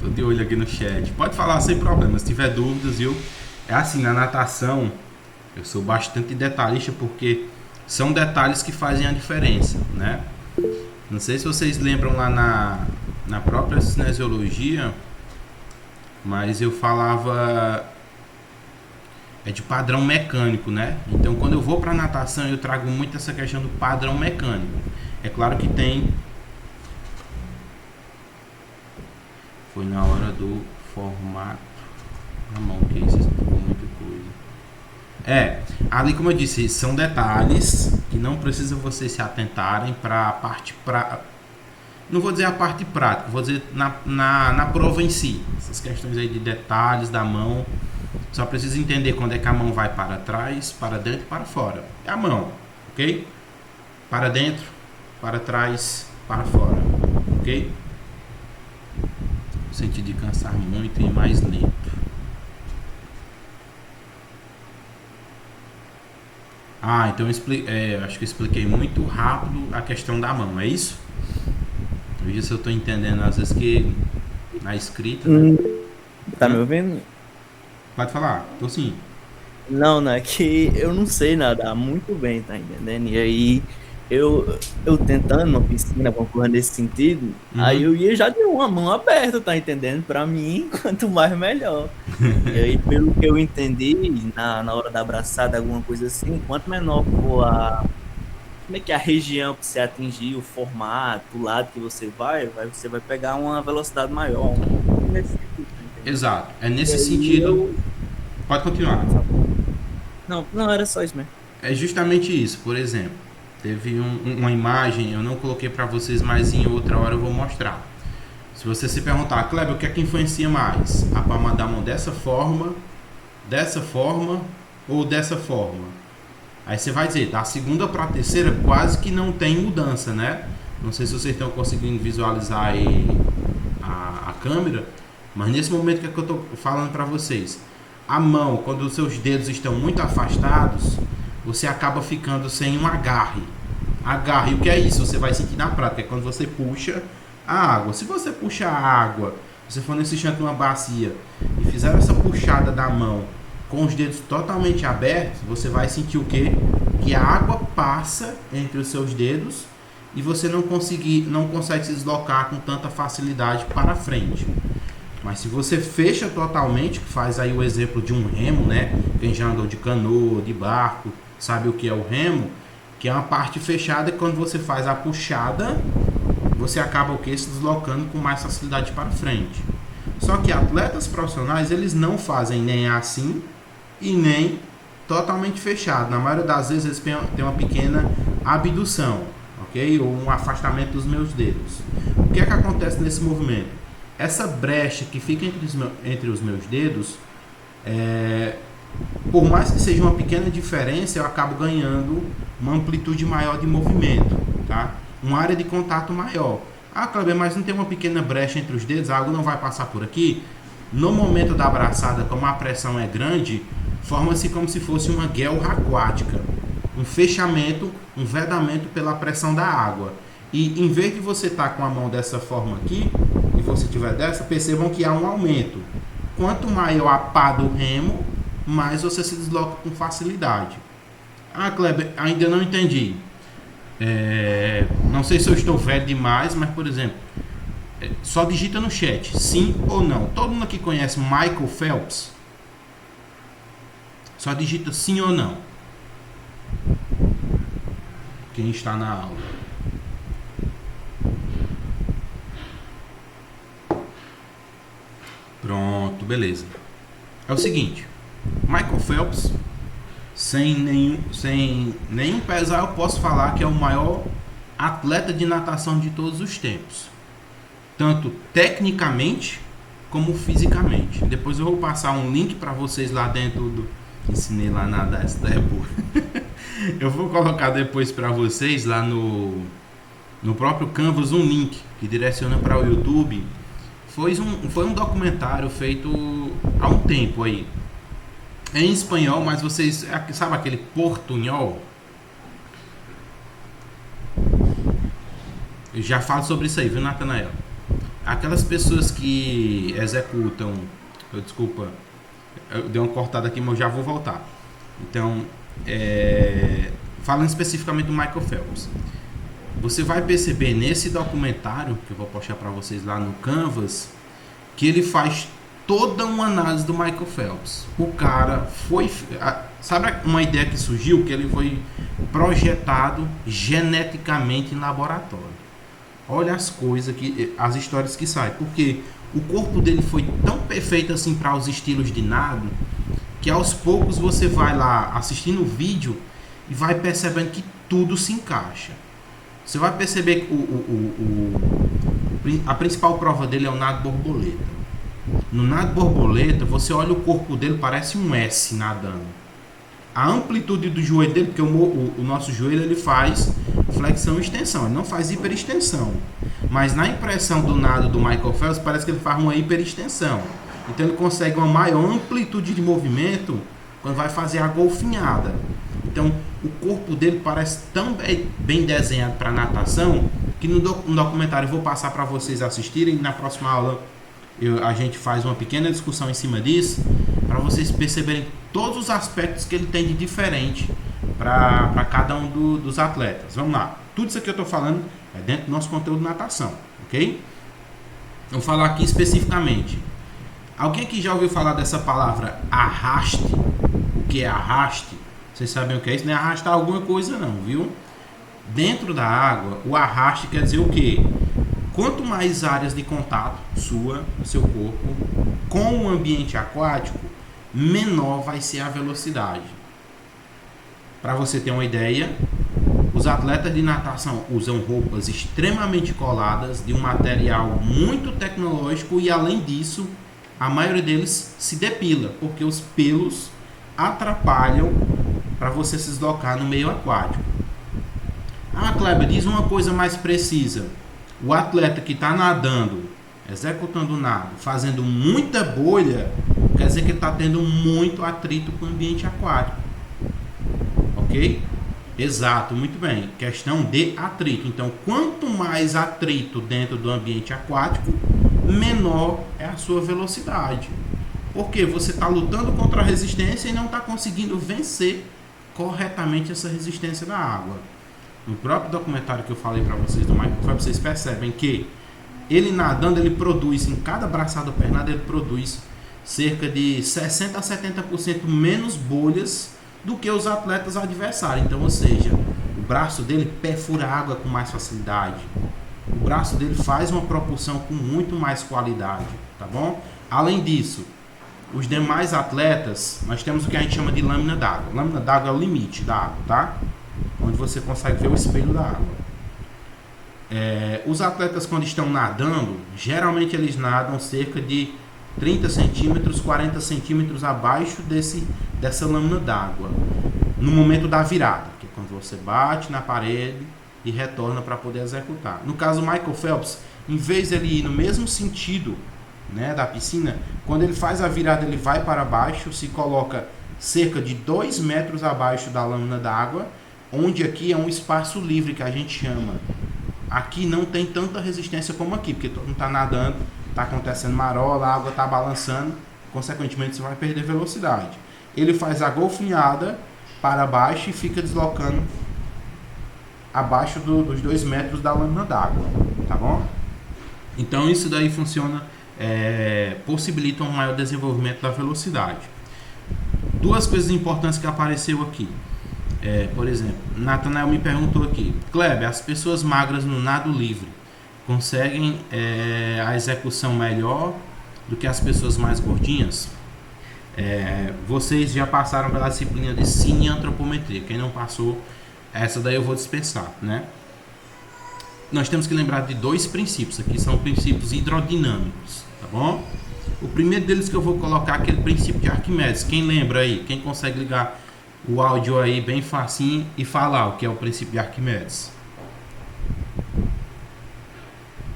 Tô de olho aqui no chat. Pode falar sem problema, se tiver dúvidas, viu? É assim, na natação, eu sou bastante detalhista porque são detalhes que fazem a diferença, né? Não sei se vocês lembram lá na própria cinesiologia, mas eu falava de padrão mecânico, né? Então, quando eu vou para natação, eu trago muito essa questão do padrão mecânico. É claro que tem... Foi na hora do formato na mão, que isso explicou muita coisa. Ali como eu disse, são detalhes que não precisa vocês se atentarem para a parte não vou dizer a parte prática, vou dizer na prova em si. Essas questões aí de detalhes da mão, só precisa entender quando é que a mão vai para trás, para dentro e para fora. É a mão, ok? Para dentro, para trás, para fora, ok? Sentido de cansar muito e mais lento. Então acho que eu expliquei muito rápido a questão da mão, é isso? Veja se eu estou entendendo, às vezes que na escrita, né? Tá me ouvindo? Pode falar, tô sim. Não, é que eu não sei nadar muito bem, tá entendendo? E aí eu tentando uma piscina, alguma coisa nesse sentido, aí Uhum. eu ia já de uma mão aberta, tá entendendo? Pra mim, quanto mais melhor. E aí, pelo que eu entendi, na hora da abraçada, alguma coisa assim, quanto menor for como é que é a região que você atingir, o formato, o lado que você você vai pegar uma velocidade maior, um pouquinho nesse sentido, tá entendendo? Exato. É E nesse aí sentido. eu. Pode continuar. Pode falar. Não, não, era só isso mesmo. É justamente isso. Por exemplo, teve uma imagem, eu não coloquei para vocês, mas em outra hora eu vou mostrar. Se você se perguntar, Kleber, o que é que influencia mais? A palma da mão dessa forma ou dessa forma? Aí você vai dizer, da segunda para a terceira quase que não tem mudança, né? Não sei se vocês estão conseguindo visualizar aí a câmera, mas nesse momento que eu estou falando para vocês, a mão, quando os seus dedos estão muito afastados, você acaba ficando sem um agarre. Agarre, o que é isso? Você vai sentir na prática, é quando você puxa a água. Se você puxar a água, se você for nesse chão de uma bacia e fizer essa puxada da mão com os dedos totalmente abertos, você vai sentir o quê? Que a água passa entre os seus dedos e você não consegue se deslocar com tanta facilidade para frente. Mas se você fecha totalmente, que faz aí o exemplo de um remo, né? Quem já andou de canoa, de barco, sabe o que é o remo, que é uma parte fechada que quando você faz a puxada, você acaba o que? Se deslocando com mais facilidade para frente. Só que atletas profissionais, eles não fazem nem assim e nem totalmente fechado. Na maioria das vezes eles têm uma pequena abdução, ok? Ou um afastamento dos meus dedos. O que é que acontece nesse movimento? Essa brecha que fica entre os meus dedos, por mais que seja uma pequena diferença, eu acabo ganhando uma amplitude maior de movimento, tá? Uma área de contato maior. Ah, Kleber, mas não tem uma pequena brecha entre os dedos? A água não vai passar por aqui? No momento da abraçada, como a pressão é grande, forma-se como se fosse uma guelra aquática, um fechamento, um vedamento pela pressão da água. E em vez de você estar com a mão dessa forma aqui, e você tiver dessa, percebam que há um aumento. Quanto maior a pá do remo, mais você se desloca com facilidade. Ah, Kleber, ainda não entendi. Não sei se eu estou velho demais, mas por exemplo, só digita no chat, sim ou não. Todo mundo aqui conhece Michael Phelps? Só digita sim ou não. Quem está na aula. Pronto, beleza. É o seguinte, Michael Phelps, sem nenhum pesar, eu posso falar que é o maior atleta de natação de todos os tempos. Tanto tecnicamente como fisicamente. Depois eu vou passar um link para vocês lá dentro do... Ensinei lá a nadar, essa daí é boa. Eu vou colocar depois para vocês lá no próprio Canvas um link que direciona para o YouTube. Foi um documentário feito há um tempo aí. É em espanhol, mas vocês... Sabe aquele portunhol? Eu já falo sobre isso aí, viu, Natanael? Aquelas pessoas que executam... Desculpa, eu dei uma cortada aqui, mas eu já vou voltar. Então, falando especificamente do Michael Phelps, você vai perceber nesse documentário, que eu vou postar para vocês lá no Canvas, que ele faz toda uma análise do Michael Phelps. O cara foi... Sabe uma ideia que surgiu? Que ele foi projetado geneticamente em laboratório. Olha as coisas, as histórias que saem. Porque o corpo dele foi tão perfeito assim para os estilos de nado, que aos poucos você vai lá assistindo o vídeo e vai percebendo que tudo se encaixa. Você vai perceber que a principal prova dele é o nado borboleta. No nado borboleta, você olha o corpo dele, parece um S nadando. A amplitude do joelho dele, porque o nosso joelho ele faz flexão e extensão, ele não faz hiperextensão. Mas na impressão do nado do Michael Phelps, parece que ele faz uma hiperextensão. Então ele consegue uma maior amplitude de movimento quando vai fazer a golfinhada. Então o corpo dele parece tão bem desenhado para natação que no documentário eu vou passar para vocês assistirem. Na próxima aula a gente faz uma pequena discussão em cima disso, para vocês perceberem todos os aspectos que ele tem de diferente para cada um dos atletas. Vamos lá. Tudo isso aqui eu estou falando é dentro do nosso conteúdo de natação, ok? Vou falar aqui especificamente. Alguém aqui já ouviu falar dessa palavra arraste? O que é arraste? Vocês sabem o que é isso? Não é arrastar alguma coisa não, viu? Dentro da água, o arraste quer dizer o quê? Quanto mais áreas de contato do seu corpo, com o ambiente aquático, menor vai ser a velocidade. Para você ter uma ideia, os atletas de natação usam roupas extremamente coladas, de um material muito tecnológico e, além disso, a maioria deles se depila, porque os pelos atrapalham para você se deslocar no meio aquático. Ah, Kleber, diz uma coisa mais precisa. O atleta que está nadando, executando o nado, fazendo muita bolha, quer dizer que ele está tendo muito atrito com o ambiente aquático. Ok? Exato, muito bem. Questão de atrito. Então, quanto mais atrito dentro do ambiente aquático, menor é a sua velocidade. Porque você está lutando contra a resistência e não está conseguindo vencer corretamente essa resistência da água. No próprio documentário que eu falei para vocês do Michael Phelps, vocês percebem que ele nadando, ele produz, em cada braçada pernada, ele produz cerca de 60 a 70% menos bolhas do que os atletas adversários. Então, ou seja, o braço dele perfura a água com mais facilidade. O braço dele faz uma propulsão com muito mais qualidade, tá bom? Além disso, os demais atletas, nós temos o que a gente chama de lâmina d'água. Lâmina d'água é o limite da água, tá? Onde você consegue ver o espelho da água. Os atletas, quando estão nadando, geralmente eles nadam cerca de 30 centímetros, 40 centímetros abaixo dessa lâmina d'água, no momento da virada, que é quando você bate na parede e retorna para poder executar. No caso do Michael Phelps, em vez de ele ir no mesmo sentido, né, da piscina, quando ele faz a virada, ele vai para baixo, se coloca cerca de 2 metros abaixo da lâmina d'água, onde aqui é um espaço livre que a gente chama. Aqui não tem tanta resistência como aqui, porque todo mundo está nadando, está acontecendo marola, a água está balançando, consequentemente você vai perder velocidade. Ele faz a golfinhada para baixo e fica deslocando abaixo dos 2 metros da lâmina d'água, tá bom? Então isso daí funciona, possibilita um maior desenvolvimento da velocidade. Duas coisas importantes que apareceu aqui. Por exemplo, Nathanael me perguntou aqui: Kleber, as pessoas magras no nado livre conseguem a execução melhor do que as pessoas mais gordinhas? Vocês já passaram pela disciplina de cineantropometria. Quem não passou, essa daí eu vou dispensar, né? Nós temos que lembrar de 2 princípios aqui, são princípios hidrodinâmicos, tá bom? O primeiro deles que eu vou colocar é aquele princípio de Arquimedes. Quem lembra aí? Quem consegue ligar o áudio aí bem facinho e falar o que é o princípio de Arquimedes?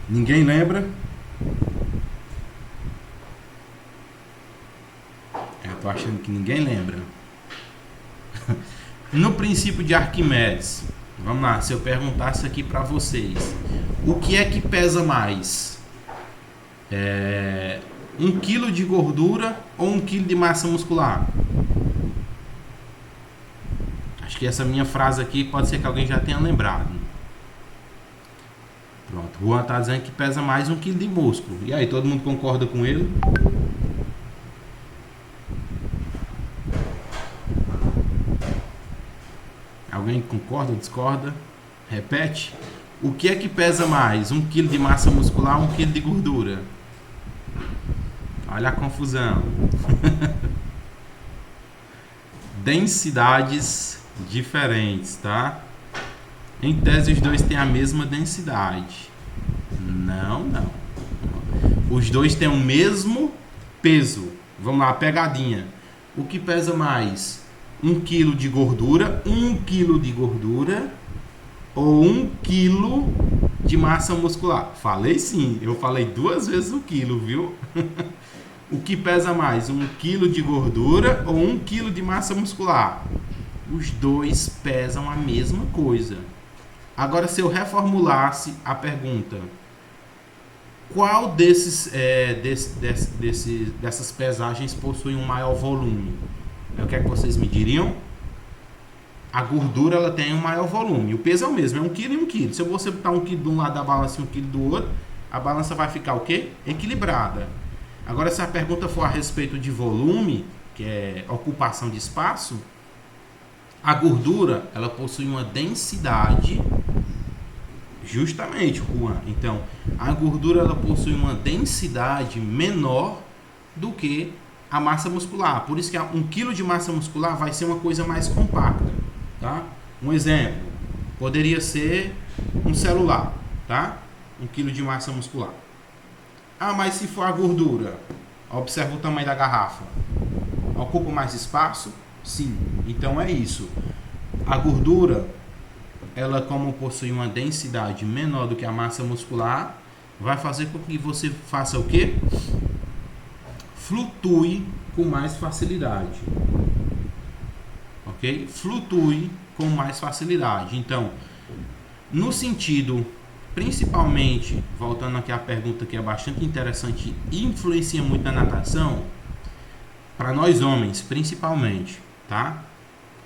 Ninguém lembra? Eu tô achando que ninguém lembra. No princípio de Arquimedes, vamos lá, se eu perguntasse aqui para vocês, o que é que pesa mais? 1 quilo de gordura ou 1 quilo de massa muscular? Acho que essa minha frase aqui pode ser que alguém já tenha lembrado. Pronto, o Juan está dizendo que pesa mais 1 quilo de músculo. E aí, todo mundo concorda com ele? Alguém concorda ou discorda? Repete. O que é que pesa mais? 1 quilo de massa muscular ou 1 quilo de gordura? Olha a confusão. Densidades diferentes, tá? Em tese, os dois têm a mesma densidade. Não. Os dois têm o mesmo peso. Vamos lá, pegadinha. O que pesa mais? 1 quilo de gordura, 1 quilo de gordura ou 1 quilo de massa muscular? Falei sim, eu falei 2 vezes o quilo, viu? O que pesa mais? 1 quilo de gordura ou 1 quilo de massa muscular? Os dois pesam a mesma coisa. Agora, se eu reformulasse a pergunta, qual dessas pesagens possui um maior volume? O que é que vocês me diriam? a gordura ela tem um maior volume. O peso é o mesmo, é 1 kg e 1 kg. Se você botar 1 kg de um lado da balança e 1 kg do outro, a balança vai ficar o quê? Equilibrada. Agora, se a pergunta for a respeito de volume, que é ocupação de espaço, a gordura ela possui uma densidade, justamente, Juan. Então, a gordura ela possui uma densidade menor do que a massa muscular. Por isso que 1 kg de massa muscular vai ser uma coisa mais compacta, tá? Um exemplo, poderia ser um celular, tá? 1 kg de massa muscular. Ah, mas se for a gordura, observa o tamanho da garrafa. Ocupa mais espaço? Sim. Então é isso. A gordura, ela como possui uma densidade menor do que a massa muscular, vai fazer com que você faça o quê? Flutue com mais facilidade. Ok? Flutue com mais facilidade. Então, no sentido, principalmente, voltando aqui à pergunta que é bastante interessante e influencia muito na natação, para nós homens, principalmente, tá?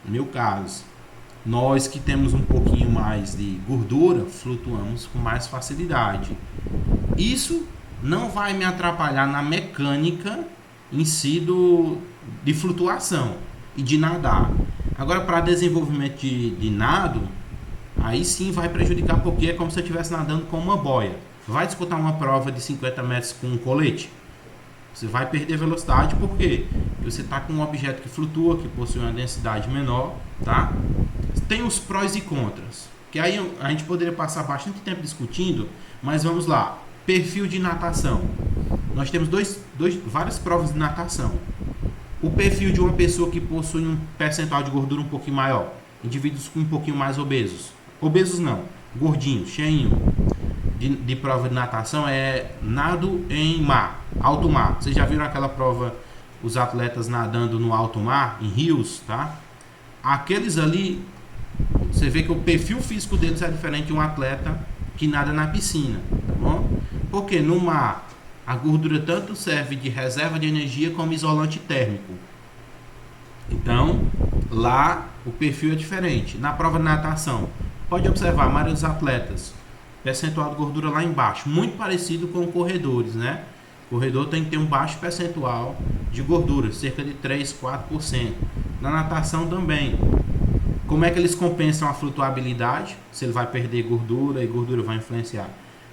No meu caso, nós que temos um pouquinho mais de gordura, flutuamos com mais facilidade. Isso não vai me atrapalhar na mecânica em si de flutuação e de nadar. Agora, para desenvolvimento de nado, aí sim vai prejudicar, porque é como se eu estivesse nadando com uma boia. Vai disputar uma prova de 50 metros com um colete? Você vai perder velocidade, porque você está com um objeto que flutua, que possui uma densidade menor, tá? Tem os prós e contras, que aí a gente poderia passar bastante tempo discutindo, mas vamos lá. Perfil de natação. Nós temos várias provas de natação. O perfil de uma pessoa que possui um percentual de gordura um pouquinho maior. Indivíduos um pouquinho mais obesos. Obesos não, gordinhos, cheinho. De prova de natação é nado em mar, alto mar. Vocês já viram aquela prova, os atletas nadando no alto mar, em rios, tá? Aqueles ali, você vê que o perfil físico deles é diferente de um atleta que nada na piscina, tá bom? Porque no mar, a gordura tanto serve de reserva de energia como isolante térmico. Então, lá o perfil é diferente. Na prova de natação, pode observar, a maioria dos atletas, percentual de gordura lá embaixo, muito parecido com corredores, né? O corredor tem que ter um baixo percentual de gordura, cerca de 3, 4%. Na natação também. Como é que eles compensam a flutuabilidade? Se ele vai perder gordura e gordura vai influenciar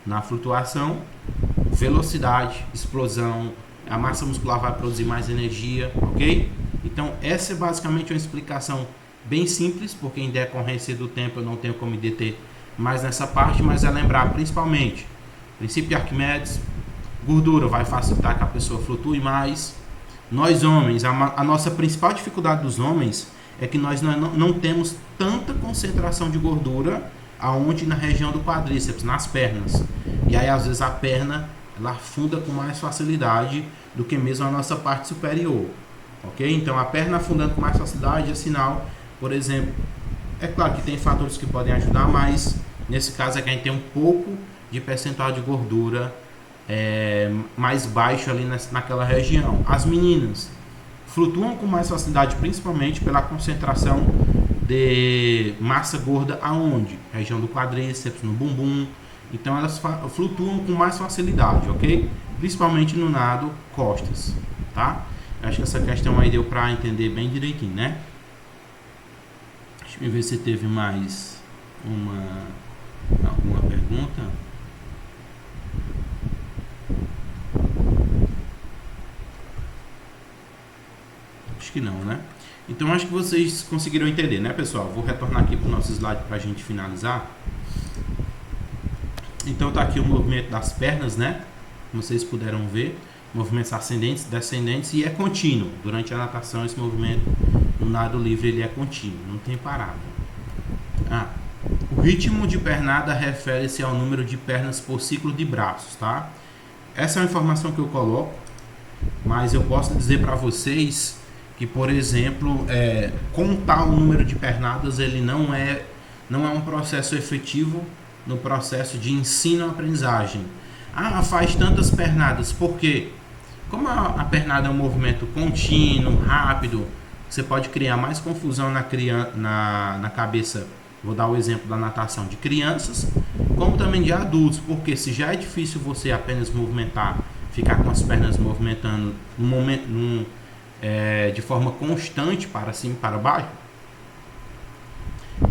na flutuação, velocidade, explosão, a massa muscular vai produzir mais energia, ok? Então essa é basicamente uma explicação bem simples, porque em decorrência do tempo eu não tenho como me deter mais nessa parte, mas é lembrar principalmente princípio de Arquimedes, gordura vai facilitar que a pessoa flutue mais. Nós homens, a nossa principal dificuldade dos homens é que nós não temos tanta concentração de gordura aonde na região do quadríceps, nas pernas. E aí às vezes a perna ela afunda com mais facilidade do que mesmo a nossa parte superior. Ok? Então a perna afundando com mais facilidade é sinal, por exemplo, é claro que tem fatores que podem ajudar, mas nesse caso é que a gente tem um pouco de percentual de gordura mais baixo ali naquela região. As meninas flutuam com mais facilidade, principalmente pela concentração de massa gorda aonde? Região do quadríceps, no bumbum. Então elas flutuam com mais facilidade, ok? Principalmente no nado costas, tá? Acho que essa questão aí deu para entender bem direitinho, né? Deixa eu ver se teve mais alguma pergunta. Acho que não, né? Então acho que vocês conseguiram entender, né, pessoal? Vou retornar aqui para o nosso slide para a gente finalizar. Então tá aqui o movimento das pernas, né? Como vocês puderam ver, movimentos ascendentes, descendentes, e é contínuo. Durante a natação esse movimento no nado livre ele é contínuo, não tem parada. O ritmo de pernada refere-se ao número de pernas por ciclo de braços, tá? Essa é uma informação que eu coloco, mas eu posso dizer para vocês que, por exemplo, contar o número de pernadas ele não é um processo efetivo no processo de ensino-aprendizagem. Faz tantas pernadas, por quê? Como a pernada é um movimento contínuo, rápido, você pode criar mais confusão na cabeça. Vou dar o exemplo da natação de crianças, como também de adultos, porque se já é difícil você apenas movimentar, ficar com as pernas movimentando de forma constante para cima e para baixo,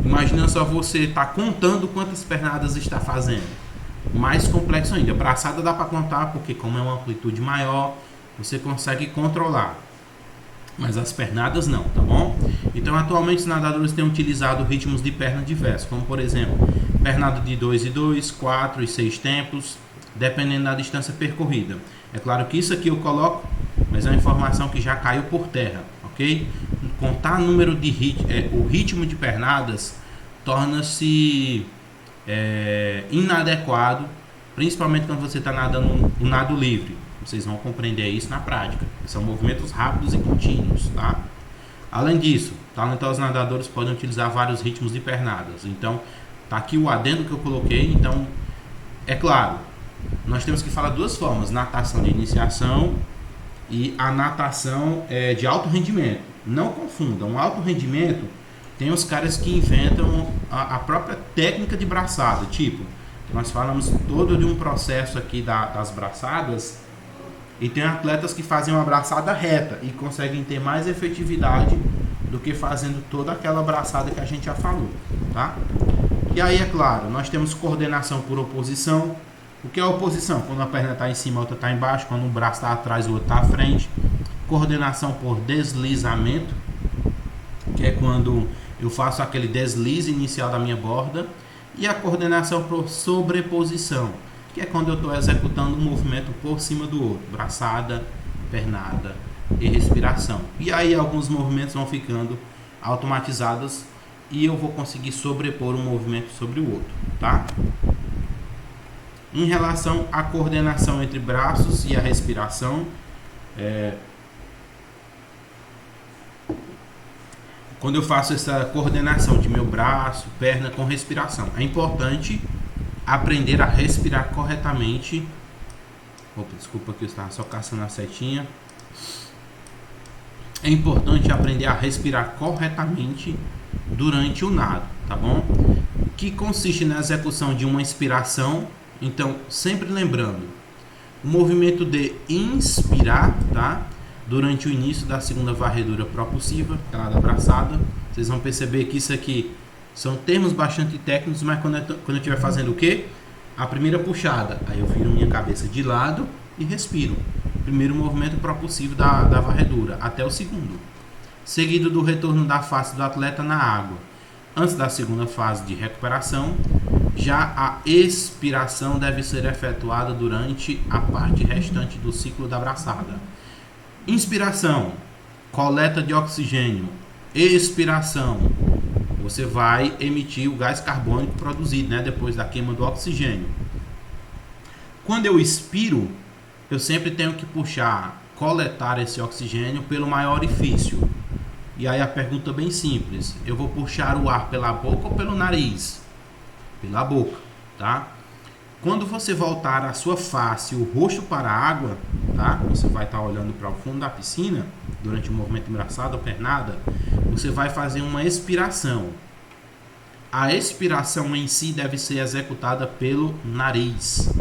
imagina só você estar contando quantas pernadas está fazendo. Mais complexo ainda. Braçada dá para contar, porque como é uma amplitude maior, você consegue controlar. Mas as pernadas não, tá bom? Então, atualmente os nadadores têm utilizado ritmos de perna diversos, como por exemplo, pernada de 2 e 2, 4 e 6 tempos, dependendo da distância percorrida. É claro que isso aqui eu coloco, mas é uma informação que já caiu por terra, ok? Contar número de o ritmo de pernadas torna-se inadequado, principalmente quando você está nadando um nado livre. Vocês vão compreender isso na prática. São movimentos rápidos e contínuos, tá? Além disso, talentosos nadadores podem utilizar vários ritmos de pernadas. Então, tá aqui o adendo que eu coloquei. Então, é claro, nós temos que falar duas formas: natação de iniciação e a natação de alto rendimento. Não confundam. O alto rendimento tem os caras que inventam a própria técnica de braçada. Tipo, nós falamos todo de um processo aqui das braçadas. E tem atletas que fazem uma braçada reta e conseguem ter mais efetividade do que fazendo toda aquela braçada que a gente já falou, tá? E aí, é claro, nós temos coordenação por oposição. O que é oposição? Quando a perna está em cima, a outra está embaixo. Quando um braço está atrás, o outro está à frente. Coordenação por deslizamento, que é quando eu faço aquele deslize inicial da minha borda. E a coordenação por sobreposição, que é quando eu estou executando um movimento por cima do outro, braçada, pernada e respiração. E aí alguns movimentos vão ficando automatizados e eu vou conseguir sobrepor um movimento sobre o outro, tá? Em relação à coordenação entre braços e a respiração, quando eu faço essa coordenação de meu braço, perna com respiração, é importante aprender a respirar corretamente. Opa, desculpa que eu estava só caçando a setinha. É importante aprender a respirar corretamente durante o nado, tá bom? Que consiste na execução de uma inspiração. Então, sempre lembrando, o movimento de inspirar, tá? Durante o início da segunda varredura propulsiva, aquela da braçada. Vocês vão perceber que isso aqui são termos bastante técnicos, mas quando eu estiver fazendo o quê? A primeira puxada, aí eu viro minha cabeça de lado e respiro. Primeiro movimento propulsivo da varredura, até o segundo. Seguido do retorno da face do atleta na água. Antes da segunda fase de recuperação, já a expiração deve ser efetuada durante a parte restante do ciclo da braçada. Inspiração, coleta de oxigênio. Expiração, você vai emitir o gás carbônico produzido, né, depois da queima do oxigênio. Quando eu expiro, eu sempre tenho que puxar, coletar esse oxigênio pelo maior orifício. E aí a pergunta bem simples: eu vou puxar o ar pela boca ou pelo nariz? Pela boca, tá? Quando você voltar a sua face, o rosto para a água, tá? Você vai estar olhando para o fundo da piscina durante o movimento de braçada ou pernada. Você vai fazer uma expiração. A expiração em si deve ser executada pelo nariz,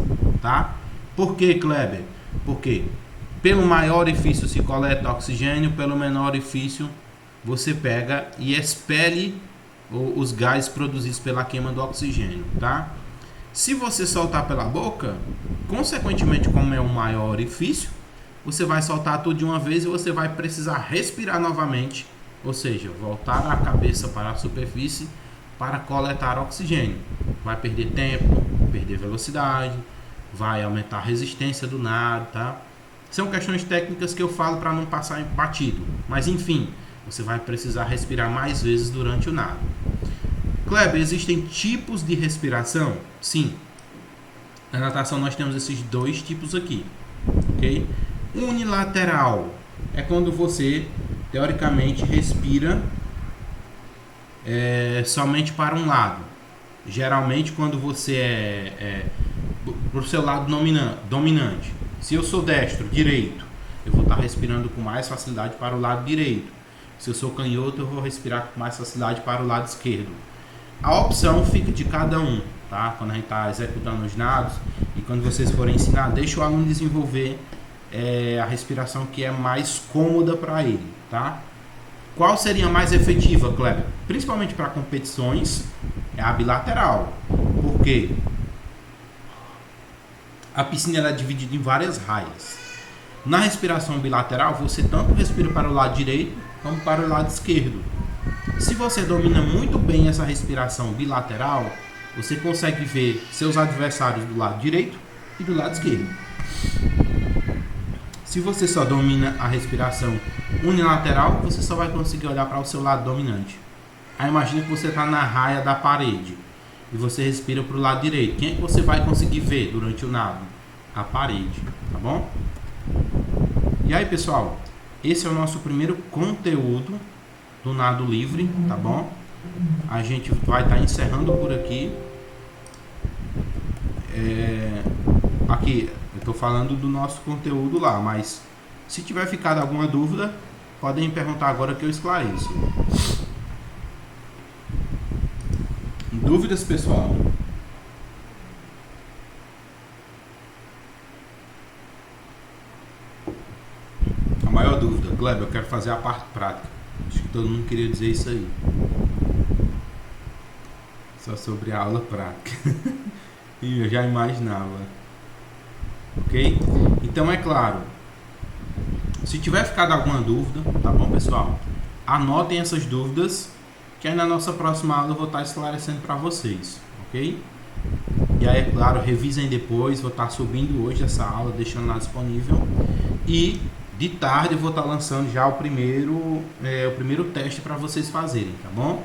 tá? Por que, Kleber? Porque pelo maior orifício se coleta oxigênio, pelo menor orifício você pega e expele os gases produzidos pela queima do oxigênio, tá? Se você soltar pela boca, consequentemente, como é um maior orifício, você vai soltar tudo de uma vez e você vai precisar respirar novamente, ou seja, voltar a cabeça para a superfície para coletar oxigênio. Vai perder tempo, perder velocidade, vai aumentar a resistência do nado, tá? São questões técnicas que eu falo para não passar batido, mas enfim, você vai precisar respirar mais vezes durante o nado. Kleber, existem tipos de respiração? Sim. Na natação nós temos esses dois tipos aqui, ok? Unilateral é quando você, teoricamente, respira somente para um lado. Geralmente quando você para o seu lado dominante. Se eu sou destro, direito, eu vou estar respirando com mais facilidade para o lado direito. Se eu sou canhoto, eu vou respirar com mais facilidade para o lado esquerdo. A opção fica de cada um, tá? Quando a gente está executando os nados e quando vocês forem ensinar, deixa o aluno desenvolver a respiração que é mais cômoda para ele, tá? Qual seria mais efetiva, Kleber? Principalmente para competições, é a bilateral. Por quê? A piscina ela é dividida em várias raias. Na respiração bilateral, você tanto respira para o lado direito como para o lado esquerdo. Se você domina muito bem essa respiração bilateral, você consegue ver seus adversários do lado direito e do lado esquerdo. Se você só domina a respiração unilateral, você só vai conseguir olhar para o seu lado dominante. Aí imagina que você está na raia da parede e você respira para o lado direito. Quem é que você vai conseguir ver durante o nado? A parede, tá bom? E aí, pessoal, esse é o nosso primeiro conteúdo do nado livre, tá bom? A gente vai estar encerrando por aqui. Aqui, eu estou falando do nosso conteúdo lá, mas se tiver ficado alguma dúvida, podem me perguntar agora que eu esclareço. Dúvidas, pessoal? A maior dúvida, Kleber, eu quero fazer a parte prática. Acho que todo mundo queria dizer isso aí. Só sobre a aula prática. E eu já imaginava. Ok? Então é claro, se tiver ficado alguma dúvida, tá bom, pessoal? Anotem essas dúvidas, que aí na nossa próxima aula eu vou estar esclarecendo para vocês, ok? E aí, é claro, revisem depois, vou estar subindo hoje essa aula, deixando lá disponível. E de tarde eu vou estar lançando já o primeiro teste para vocês fazerem, tá bom?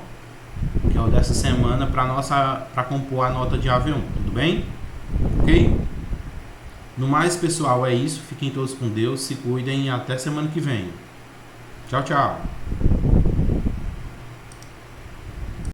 Que é o dessa semana para compor a nota de AV1, tudo bem? Ok? No mais, pessoal, é isso. Fiquem todos com Deus, se cuidem e até semana que vem. Tchau, tchau.